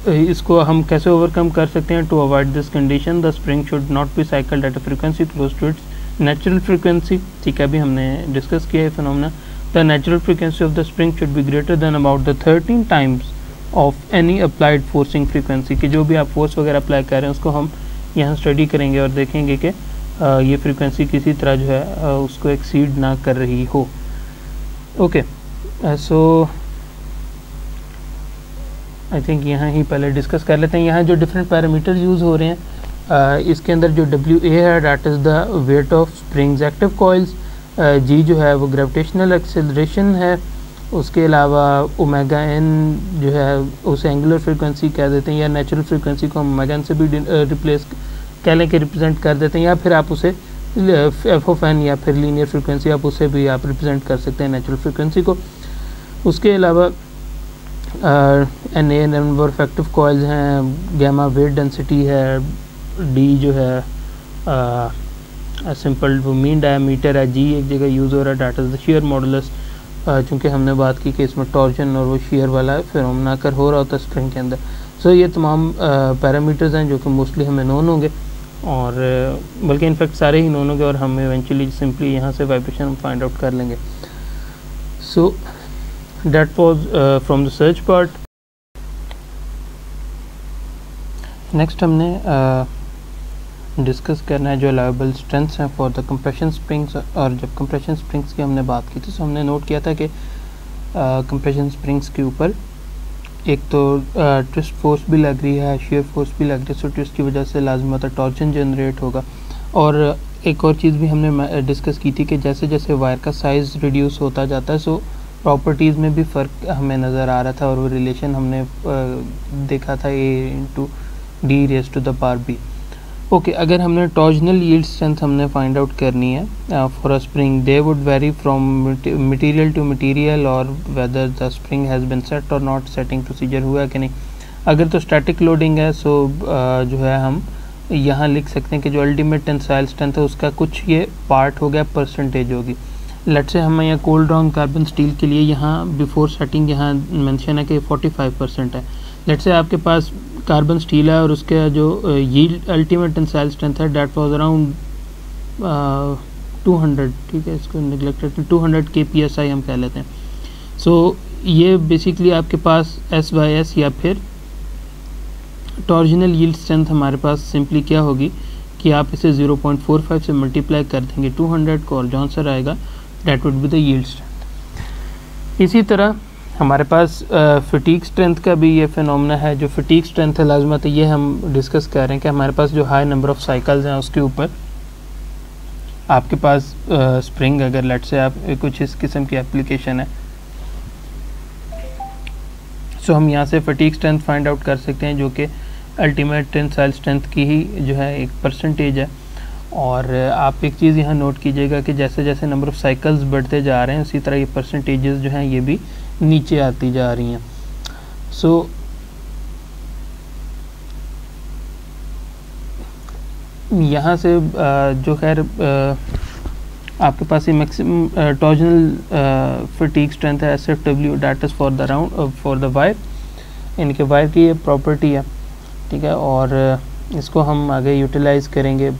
इसको हम कैसे ओवरकम कर सकते हैं? To avoid this condition the spring should not be cycled at a frequency close to its natural frequency, ठीक है, अभी हमने डिस्कस किया है phenomena. The natural frequency of the spring should be greater than about the 13 times of any applied forcing frequency, कि जो भी आप फोर्स वगैरह अप्लाई कर रहे हैं उसको हम यहाँ स्टडी करेंगे और देखेंगे कि ये फ्रीक्वेंसी किसी तरह जो है उसको एक्सीड ना कर रही हो। ओके, सो आई थिंक यहाँ ही पहले डिस्कस कर लेते हैं। यहाँ जो डिफरेंट पैरामीटर यूज़ हो रहे हैं इसके अंदर जो WA है that is the weight of springs active coils, G जो है वो ग्रेविटेशनल एक्सेलरेशन है, उसके अलावा ओमेगा N जो है उसे एंगुलर फ्रीक्वेंसी कह देते हैं, या नेचुरल फ्रीक्वेंसी को हम ओमेगा N से भी रिप्लेस कह लें कि रिप्रेजेंट कर देते हैं, या फिर आप उसे एफ ऑफ एन या फिर लीनियर फ्रीक्वेंसी आप उसे भी आप रिप्रेजेंट कर सकते हैं नेचुरल फ्रीक्वेंसी को। उसके अलावा N A number of active coils हैं, गैमा वेट डेंसिटी है, डी जो है सिंपल वो मीन डायमीटर है, जी एक जगह यूज़ हो रहा है that is the share modulus, चूँकि हमने बात की कि इसमें टॉर्जन और वो शेयर वाला फिनोमेना कर हो रहा होता है स्प्रिंग के अंदर। सो ये तमाम पैरामीटर्स हैं जो कि मोस्टली हमें नोन होंगे। और बल्कि इनफैक्ट सारे ही नोन हो गए, और हम इवेंचुअली सिंपली यहाँ से वाइब्रेशन फाइंड आउट कर लेंगे. So that was from the search part. Next हमने डिस्कस करना है जो अलाउएबल स्ट्रेंथ्स हैं फॉर द कंप्रेशन स्प्रिंग्स. और जब कंप्रेशन स्प्रिंग्स की हमने बात की थी तो हमने नोट किया था कि कंप्रेशन स्प्रिंग्स के ऊपर एक तो ट्विस्ट फोर्स भी लग रही है, शेयर फोर्स भी लग रही है. सो ट्विस्ट की वजह से लाजमी होता है टॉर्जन जनरेट होगा. और एक और चीज़ भी हमने डिस्कस की थी कि जैसे जैसे वायर का साइज़ रिड्यूस होता जाता है, सो प्रॉपर्टीज़ में भी फ़र्क हमें नज़र आ रहा था. और वो रिलेशन हमने देखा था A/D⁻⁵ ओके. अगर हमने टॉर्जनल यील्ड स्ट्रेंथ हमने फाइंड आउट करनी है for a spring, they would vary from material to material और whether the spring has been set or not. Setting procedure हुआ कि नहीं. अगर तो स्टैटिक लोडिंग है सो जो है हम यहाँ लिख सकते हैं कि जो अल्टीमेट टेंसाइल स्ट्रेंथ है उसका कुछ ये पार्ट हो गया, परसेंटेज होगी. लेट्स से हमें यहाँ कोल्ड ड्रॉन कार्बन स्टील के लिए यहाँ बिफोर सेटिंग यहाँ मेंशन है कि 45% है. लेट्स से आपके पास कार्बन स्टील है और उसके जो यील्ड अल्टीमेट टेंसाइल स्ट्रेंथ है दैट वाज अराउंड 200. ठीक है, इसको नेग्लेक्टेड 200 kPSI हम कह लेते हैं. सो ये बेसिकली आपके पास S/S या फिर टॉर्जनल यील्ड स्ट्रेंथ हमारे पास सिंपली क्या होगी कि आप इसे 0.45 से मल्टीप्लाई कर देंगे 200 को, और जो आंसर आएगा that would be the yield strength. इसी तरह हमारे पास फटीग स्ट्रेंथ का भी ये फिनोमेना है. जो फटीग स्ट्रेंथ है लाजमत ये हम डिस्कस कर रहे हैं कि हमारे पास जो हाई नंबर ऑफ साइकिल्स हैं उसके ऊपर आपके पास स्प्रिंग, अगर लेट से आप कुछ इस किस्म की एप्लीकेशन है, सो हम यहाँ से फटीग स्ट्रेंथ फाइंड आउट कर सकते हैं जो कि अल्टीमेट टेंसाइल स्ट्रेंथ की ही जो है एक परसेंटेज है. और आप एक चीज़ यहाँ नोट कीजिएगा कि जैसे जैसे नंबर ऑफ़ साइकिल्स बढ़ते जा रहे हैं उसी तरह ये परसेंटेजेस जो हैं ये भी नीचे आती जा रही हैं. सो यहाँ से जो खैर आपके पास ये मैक्सिमम टॉर्जनल फटीग स्ट्रेंथ है SFW, that is for the round for the wire. इनके वायर की ये प्रॉपर्टी है. ठीक है, और इसको हम आगे यूटिलाइज़ करेंगे.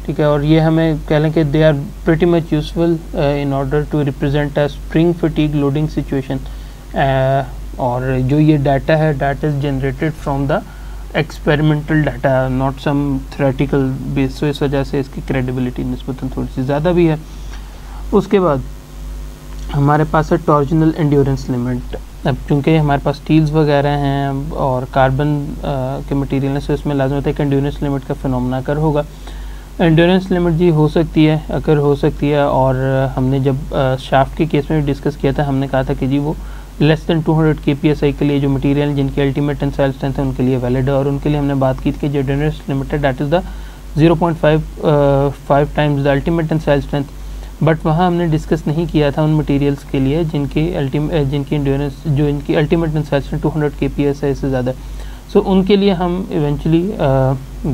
ठीक है, और ये हमें कह लें कि they are pretty much useful in order to represent a spring fatigue loading situation. और जो ये डाटा है that is generated from the experimental data, not some theoretical base. So इस वजह से इसकी क्रेडिबिलिटी निस्बतन थोड़ी सी ज़्यादा भी है. उसके बाद हमारे पास है टॉर्जनल एंड्योरेंस लिमिट. अब चूँकि हमारे पास स्टील्स वगैरह हैं और कार्बन के मटेरियल हैं, सो इसमें लाजमी होता है कि एंड्योरेंस लिमिट का फिनोमेना अगर होगा. एंड्योरेंस लिमिट जी हो सकती है, अगर हो सकती है. और हमने जब शाफ्ट के केस में भी डिस्कस किया था, हमने कहा था कि जी वो लेस दैन 200 kPSI के लिए जो मटेरियल जिनकी अल्टीमेट टेंसाइल स्ट्रेंथ है उनके लिए वैलिड है. और उनके लिए हमने बात की थी कि जो एंड्योरेंस लिमिट है that is the 0.5 times the ultimate tensile strength. But वहाँ हमने डिस्कस नहीं किया था उन मटेरियल्स के लिए जिनकी एंड्योरेंस जो इनकी अल्टीमेट टेंसाइल स्ट्रेंथ 200 kPSI से ज़्यादा. सो उनके लिए हम इवेंचुअली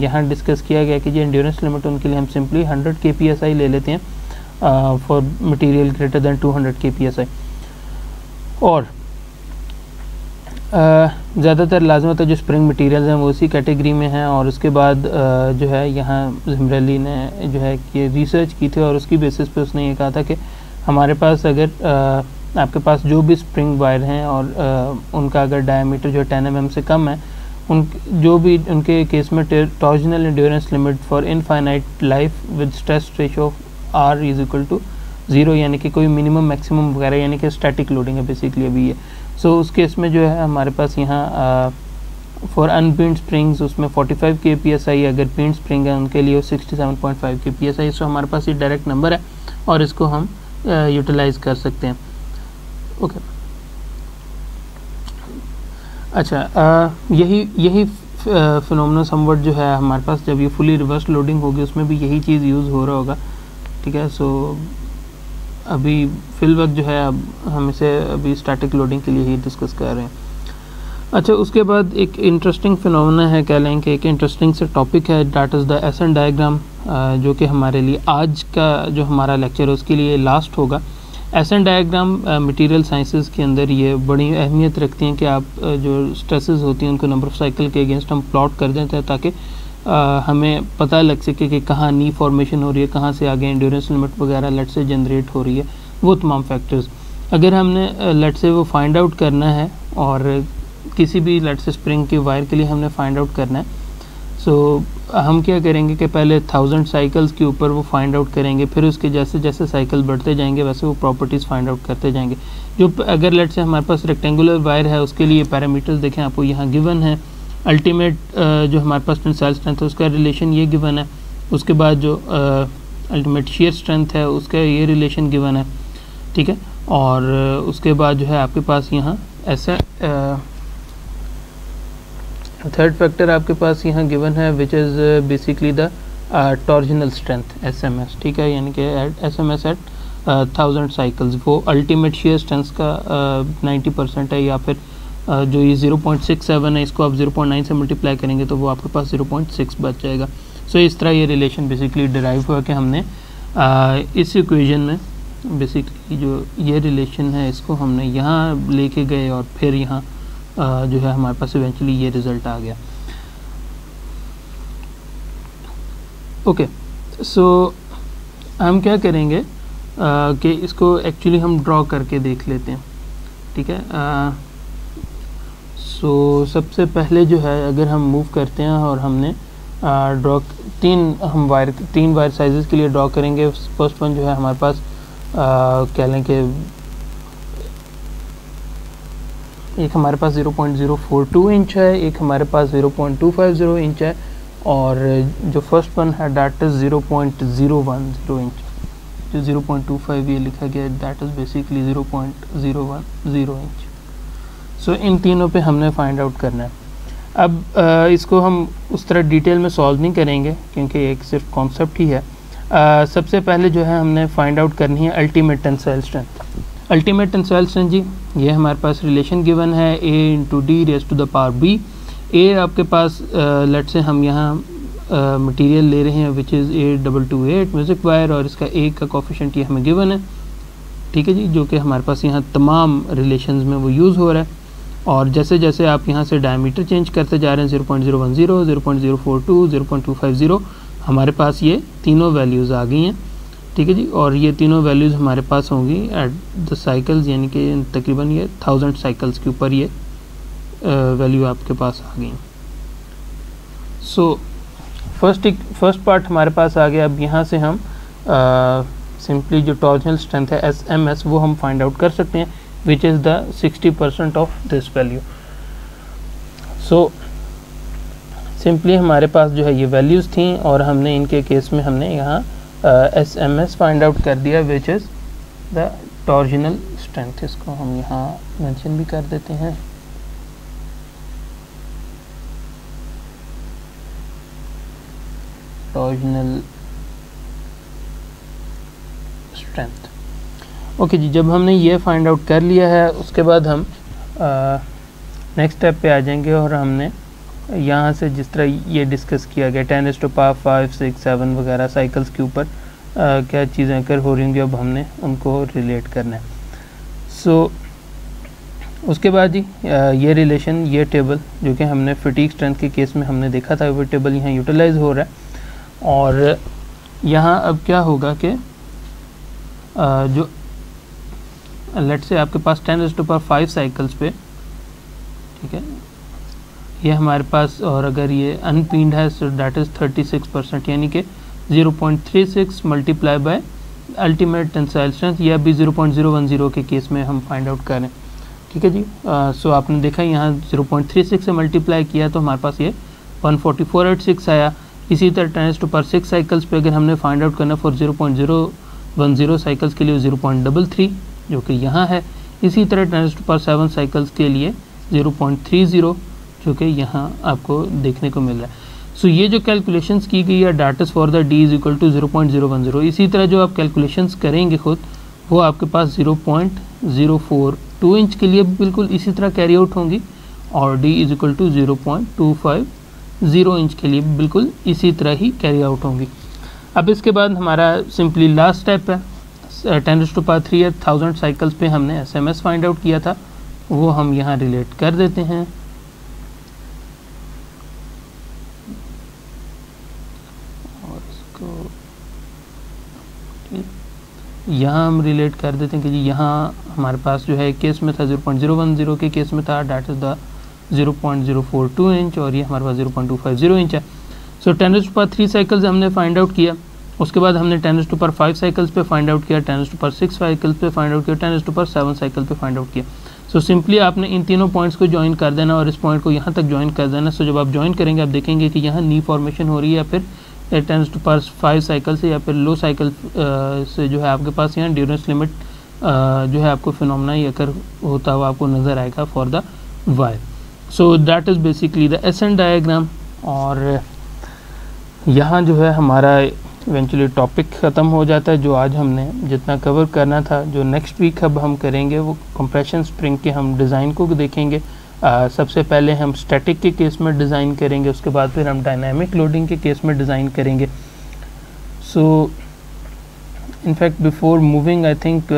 यहाँ डिस्कस किया गया कि जो एंड्योरेंस लिमिट उनके लिए हम सिंपली 100 kPSI ले लेते हैं for material greater than 200 kPSI. और ज़्यादातर लाजमत जो स्प्रिंग मटेरियल्स हैं वो उसी कैटेगरी में हैं. और उसके बाद जो है यहाँ ज़िमरली ने जो है कि रिसर्च की थी और उसकी बेसिस पे उसने ये कहा था कि हमारे पास अगर आपके पास जो भी स्प्रिंग वायर हैं और उनका अगर डायमीटर जो 10 mm से कम है, उन जो भी उनके केस में torsional endurance limit for infinite life with stress ratio R = 0, यानी कि कोई मिनिमम मैक्सिमम वगैरह, यानी कि स्टैटिक लोडिंग है बेसिकली अभी ये. सो उस केस में जो है हमारे पास यहाँ फॉर अनपिंड स्प्रिंग्स उसमें 45 kPSI, अगर पिंड स्प्रिंग है उनके लिए 67.5 kPSI. सो हमारे पास ये डायरेक्ट नंबर है और इसको हम यूटिलाइज़ कर सकते हैं. ओके, अच्छा, यही फिनोमेना समवट जो है हमारे पास जब ये फुली रिवर्स लोडिंग होगी उसमें भी यही चीज़ यूज़ हो रहा होगा. ठीक है, सो अभी फिल वक्त जो है अब हम इसे अभी स्टैटिक लोडिंग के लिए ही डिस्कस कर रहे हैं. अच्छा, उसके बाद एक इंटरेस्टिंग फिनोमेना है, कह लें कि एक इंटरेस्टिंग से टॉपिक है, that is the essence diagram, जो कि हमारे लिए आज का जो हमारा लेक्चर है उसके लिए लास्ट होगा. एसन डायग्राम मटेरियल साइंसेस के अंदर ये बड़ी अहमियत रखती हैं कि आप जो स्ट्रेसेस होती हैं उनको नंबर ऑफ़ साइकिल के अगेंस्ट हम प्लॉट कर देते हैं ताकि हमें पता लग सके कि कहाँ नी फॉर्मेशन हो रही है, कहाँ से आगे एंड्योरेंस लिमिट वगैरह लेट से जनरेट हो रही है, वो तमाम फैक्टर्स अगर हमने लेट से वो फाइंड आउट करना है, और किसी भी लेट से स्प्रिंग की वायर के लिए हमने फाइंड आउट करना है, सो हम क्या करेंगे कि पहले 1000 साइकिल्स के ऊपर वो फाइंड आउट करेंगे, फिर उसके जैसे जैसे साइकिल बढ़ते जाएंगे वैसे वो प्रॉपर्टीज़ फाइंड आउट करते जाएंगे। जो अगर लेट से हमारे पास रेक्टेंगुलर वायर है उसके लिए पैरामीटर्स देखें आपको यहाँ गिवन है। अल्टीमेट जो हमारे पास टेंसाइल स्ट्रेंथ है उसका रिलेशन ये गिवन है, उसके बाद जो अल्टीमेट शियर स्ट्रेंथ है उसका ये रिलेशन गिवन है, ठीक है। और उसके बाद जो है आपके पास यहाँ ऐसा थर्ड फैक्टर आपके पास यहाँ गिवन है which is basically the torsional strength SMS, ठीक है, यानी कि SMS एट 1000 साइकिल्स, वो अल्टीमेट शेयर स्ट्रेंथ का 90% है, या फिर जो ये 0.67 है इसको आप 0.9 से मल्टीप्लाई करेंगे तो वो आपके पास 0.6 बच जाएगा। सो इस तरह ये रिलेशन बेसिकली डिराइव हुआ कि हमने इस इक्वेशन में बेसिकली जो ये रिलेशन है इसको हमने यहाँ लेके गए और फिर यहाँ जो है हमारे पास इवेंचुअली ये रिज़ल्ट आ गया। ओके, सो हम क्या करेंगे कि इसको एक्चुअली हम ड्रॉ करके देख लेते हैं, ठीक है। सो सबसे पहले जो है अगर हम मूव करते हैं और हमने ड्रॉ तीन वायर साइजेस के लिए ड्रॉ करेंगे। फर्स्ट वन जो है हमारे पास कह लें कि एक हमारे पास 0.042 इंच है, एक हमारे पास 0.250 इंच है, और जो फर्स्ट वन है दैट इज़ 0.010 इंच। जो 0.25 ये लिखा गया दैट इज़ बेसिकली 0.010 इंच। सो इन तीनों पे हमने फाइंड आउट करना है। अब इसको हम उस तरह डिटेल में सॉल्व नहीं करेंगे क्योंकि एक सिर्फ कॉन्सेप्ट ही है। सबसे पहले जो है हमने फाइंड आउट करनी है ultimate tensile strength. Ultimate tensile strength जी ये हमारे पास रिलेशन गिवन है A/D⁻⁴ ए आपके पास लेट से हम यहाँ मटेरियल ले रहे हैं which is A228 music wire, और इसका ए का कोफिशिएंट ये हमें गिवन है, ठीक है जी, जो कि हमारे पास यहाँ तमाम रिलेशंस में वो यूज़ हो रहा है। और जैसे जैसे आप यहाँ से डायमीटर चेंज करते जा रहे हैं 0.010, 0.042, 0.250, हमारे पास ये तीनों वैल्यूज़ आ गई हैं, ठीक है जी। और ये तीनों वैल्यूज़ हमारे पास होंगी एट द साइकिल्स, यानी कि तकरीबन ये 1000 साइकिल्स के ऊपर ये वैल्यू आपके पास आ गई। सो फर्स्ट पार्ट हमारे पास आ गया। अब यहाँ से हम सिंपली जो टॉर्जनल स्ट्रेंथ है SMS वो हम फाइंड आउट कर सकते हैं विच is the 60% of this value. So simply हमारे पास जो है ये वैल्यूज़ थी और हमने इनके केस में हमने यहाँ SMS फाइंड आउट कर दिया विच इज़ द टॉर्जनल स्ट्रेंथ। इसको हम यहाँ मेंशन भी कर देते हैं। Torsional strength. ओके जी, जब हमने ये फाइंड आउट कर लिया है उसके बाद हम नेक्स्ट स्टेप पे आ जाएंगे और हमने यहाँ से जिस तरह ये डिस्कस किया गया 10⁵, 6, 7 वगैरह साइकिल्स के ऊपर क्या चीज़ें अगर हो रही होंगी अब हमने उनको रिलेट करना है। सो उसके बाद जी ये रिलेशन, ये टेबल जो कि हमने फटीग स्ट्रेंथ के केस में हमने देखा था वो टेबल यहाँ यूटिलाइज हो रहा है। और यहाँ अब क्या होगा कि जो लेट से आपके पास 10⁵ साइकिल्स पे, ठीक है, ये हमारे पास, और अगर ये अनपीन्ड है सो दैट इज़ 36%, यानी कि 0.36 multiply by ultimate tensile strength, या भी 0.010 के केस में हम फाइंड आउट करें, ठीक है जी। सो आपने देखा यहाँ 0.36 से मल्टीप्लाई किया तो हमारे पास ये 14486 आया। इसी तरह 10⁶ साइकिल्स पे अगर हमने फाइंड आउट करना फॉर 0.010 साइकिल्स के लिए 0.33 जो कि यहाँ है। इसी तरह 10⁷ साइकिल्स के लिए 0.30 जो कि यहाँ आपको देखने को मिल रहा है। सो ये जो कैलकुलेशंस की गई है data for the D is equal to 0.010, इसी तरह जो आप कैलकुलेशंस करेंगे खुद वो आपके पास 0.042 इंच के लिए बिल्कुल इसी तरह कैरी आउट होंगी, और D is equal to 0.250 inch के लिए बिल्कुल इसी तरह ही कैरी आउट होंगी। अब इसके बाद हमारा सिंपली लास्ट स्टेप है 10⁵ या 1000 साइकिल्स पे हमने SMS फाइंड आउट किया था, वो हम यहाँ रिलेट कर देते हैं। यहाँ हम रिलेट कर देते हैं कि जी यहाँ हमारे पास जो है केस में था 0.010 के केस में था, डैट इज़ द 0.042 इंच, और ये हमारे पास 0.250 इंच है। सो 10⁻³ साइकिल्स हमने फाइंड आउट किया, उसके बाद हमने 10⁻⁵ साइकिल्स पे फाइंड आउट किया, 10⁻⁶ साइकिल्स पे फाइंड आउट किया, 10⁻⁷ साइकिल पे फाइंड आउट किया। सो सिंपली आपने इन तीनों पॉइंट्स को ज्वाइन कर देना और इस पॉइंट को यहाँ तक ज्वाइन कर देना। सो जब आप ज्वाइन करेंगे आप देखेंगे कि यहाँ नी फॉर्मेशन हो रही है, या फिर 10⁻⁵ साइकिल से या फिर लो साइकिल से जो है आपके पास यहाँ ड्यूरेंस लिमिट जो है आपको फिनोमेना ही अगर होता हुआ आपको नज़र आएगा for the wire. So that is basically the ascent diagram. और यहाँ जो है हमारा इवेंचुअली टॉपिक ख़त्म हो जाता है, जो आज हमने जितना कवर करना था। जो नेक्स्ट वीक अब हम करेंगे वो कंप्रेशन स्प्रिंग के हम डिज़ाइन को देखेंगे। सबसे पहले हम स्टैटिक के केस में डिज़ाइन करेंगे, उसके बाद फिर हम डायनामिक लोडिंग के केस में डिज़ाइन करेंगे। So in fact before moving I think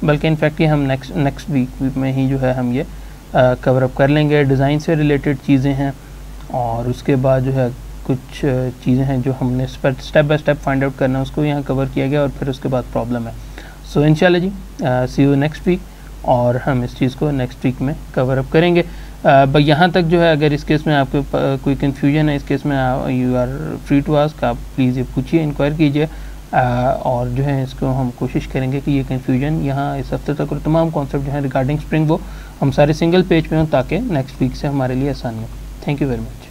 बल्कि इनफैक्ट ये हम नेक्स्ट वीक में ही जो है हम ये कवर अप कर लेंगे। डिज़ाइन से रिलेटेड चीज़ें हैं और उसके बाद जो है कुछ चीज़ें हैं जो हमने step by step find out करना है, उसको यहाँ कवर किया गया और फिर उसके बाद प्रॉब्लम है। सो इंशाल्लाह जी सी यू नेक्स्ट वीक, और हम इस चीज़ को नेक्स्ट वीक में कवर अप करेंगे। यहाँ तक जो है अगर इस केस में आपको कोई कन्फ्यूजन है, इस केस में you are free to ask, आप प्लीज़ ये पूछिए, इंक्वायर कीजिए, और जो है इसको हम कोशिश करेंगे कि ये कन्फ्यूजन यहाँ इस हफ्ते तक और तमाम कॉन्सेप्ट जो है रिगार्डिंग स्प्रिंग वो हम सारे सिंगल पेज पे हों ताकि नेक्स्ट वीक से हमारे लिए आसानी हो। Thank you very much.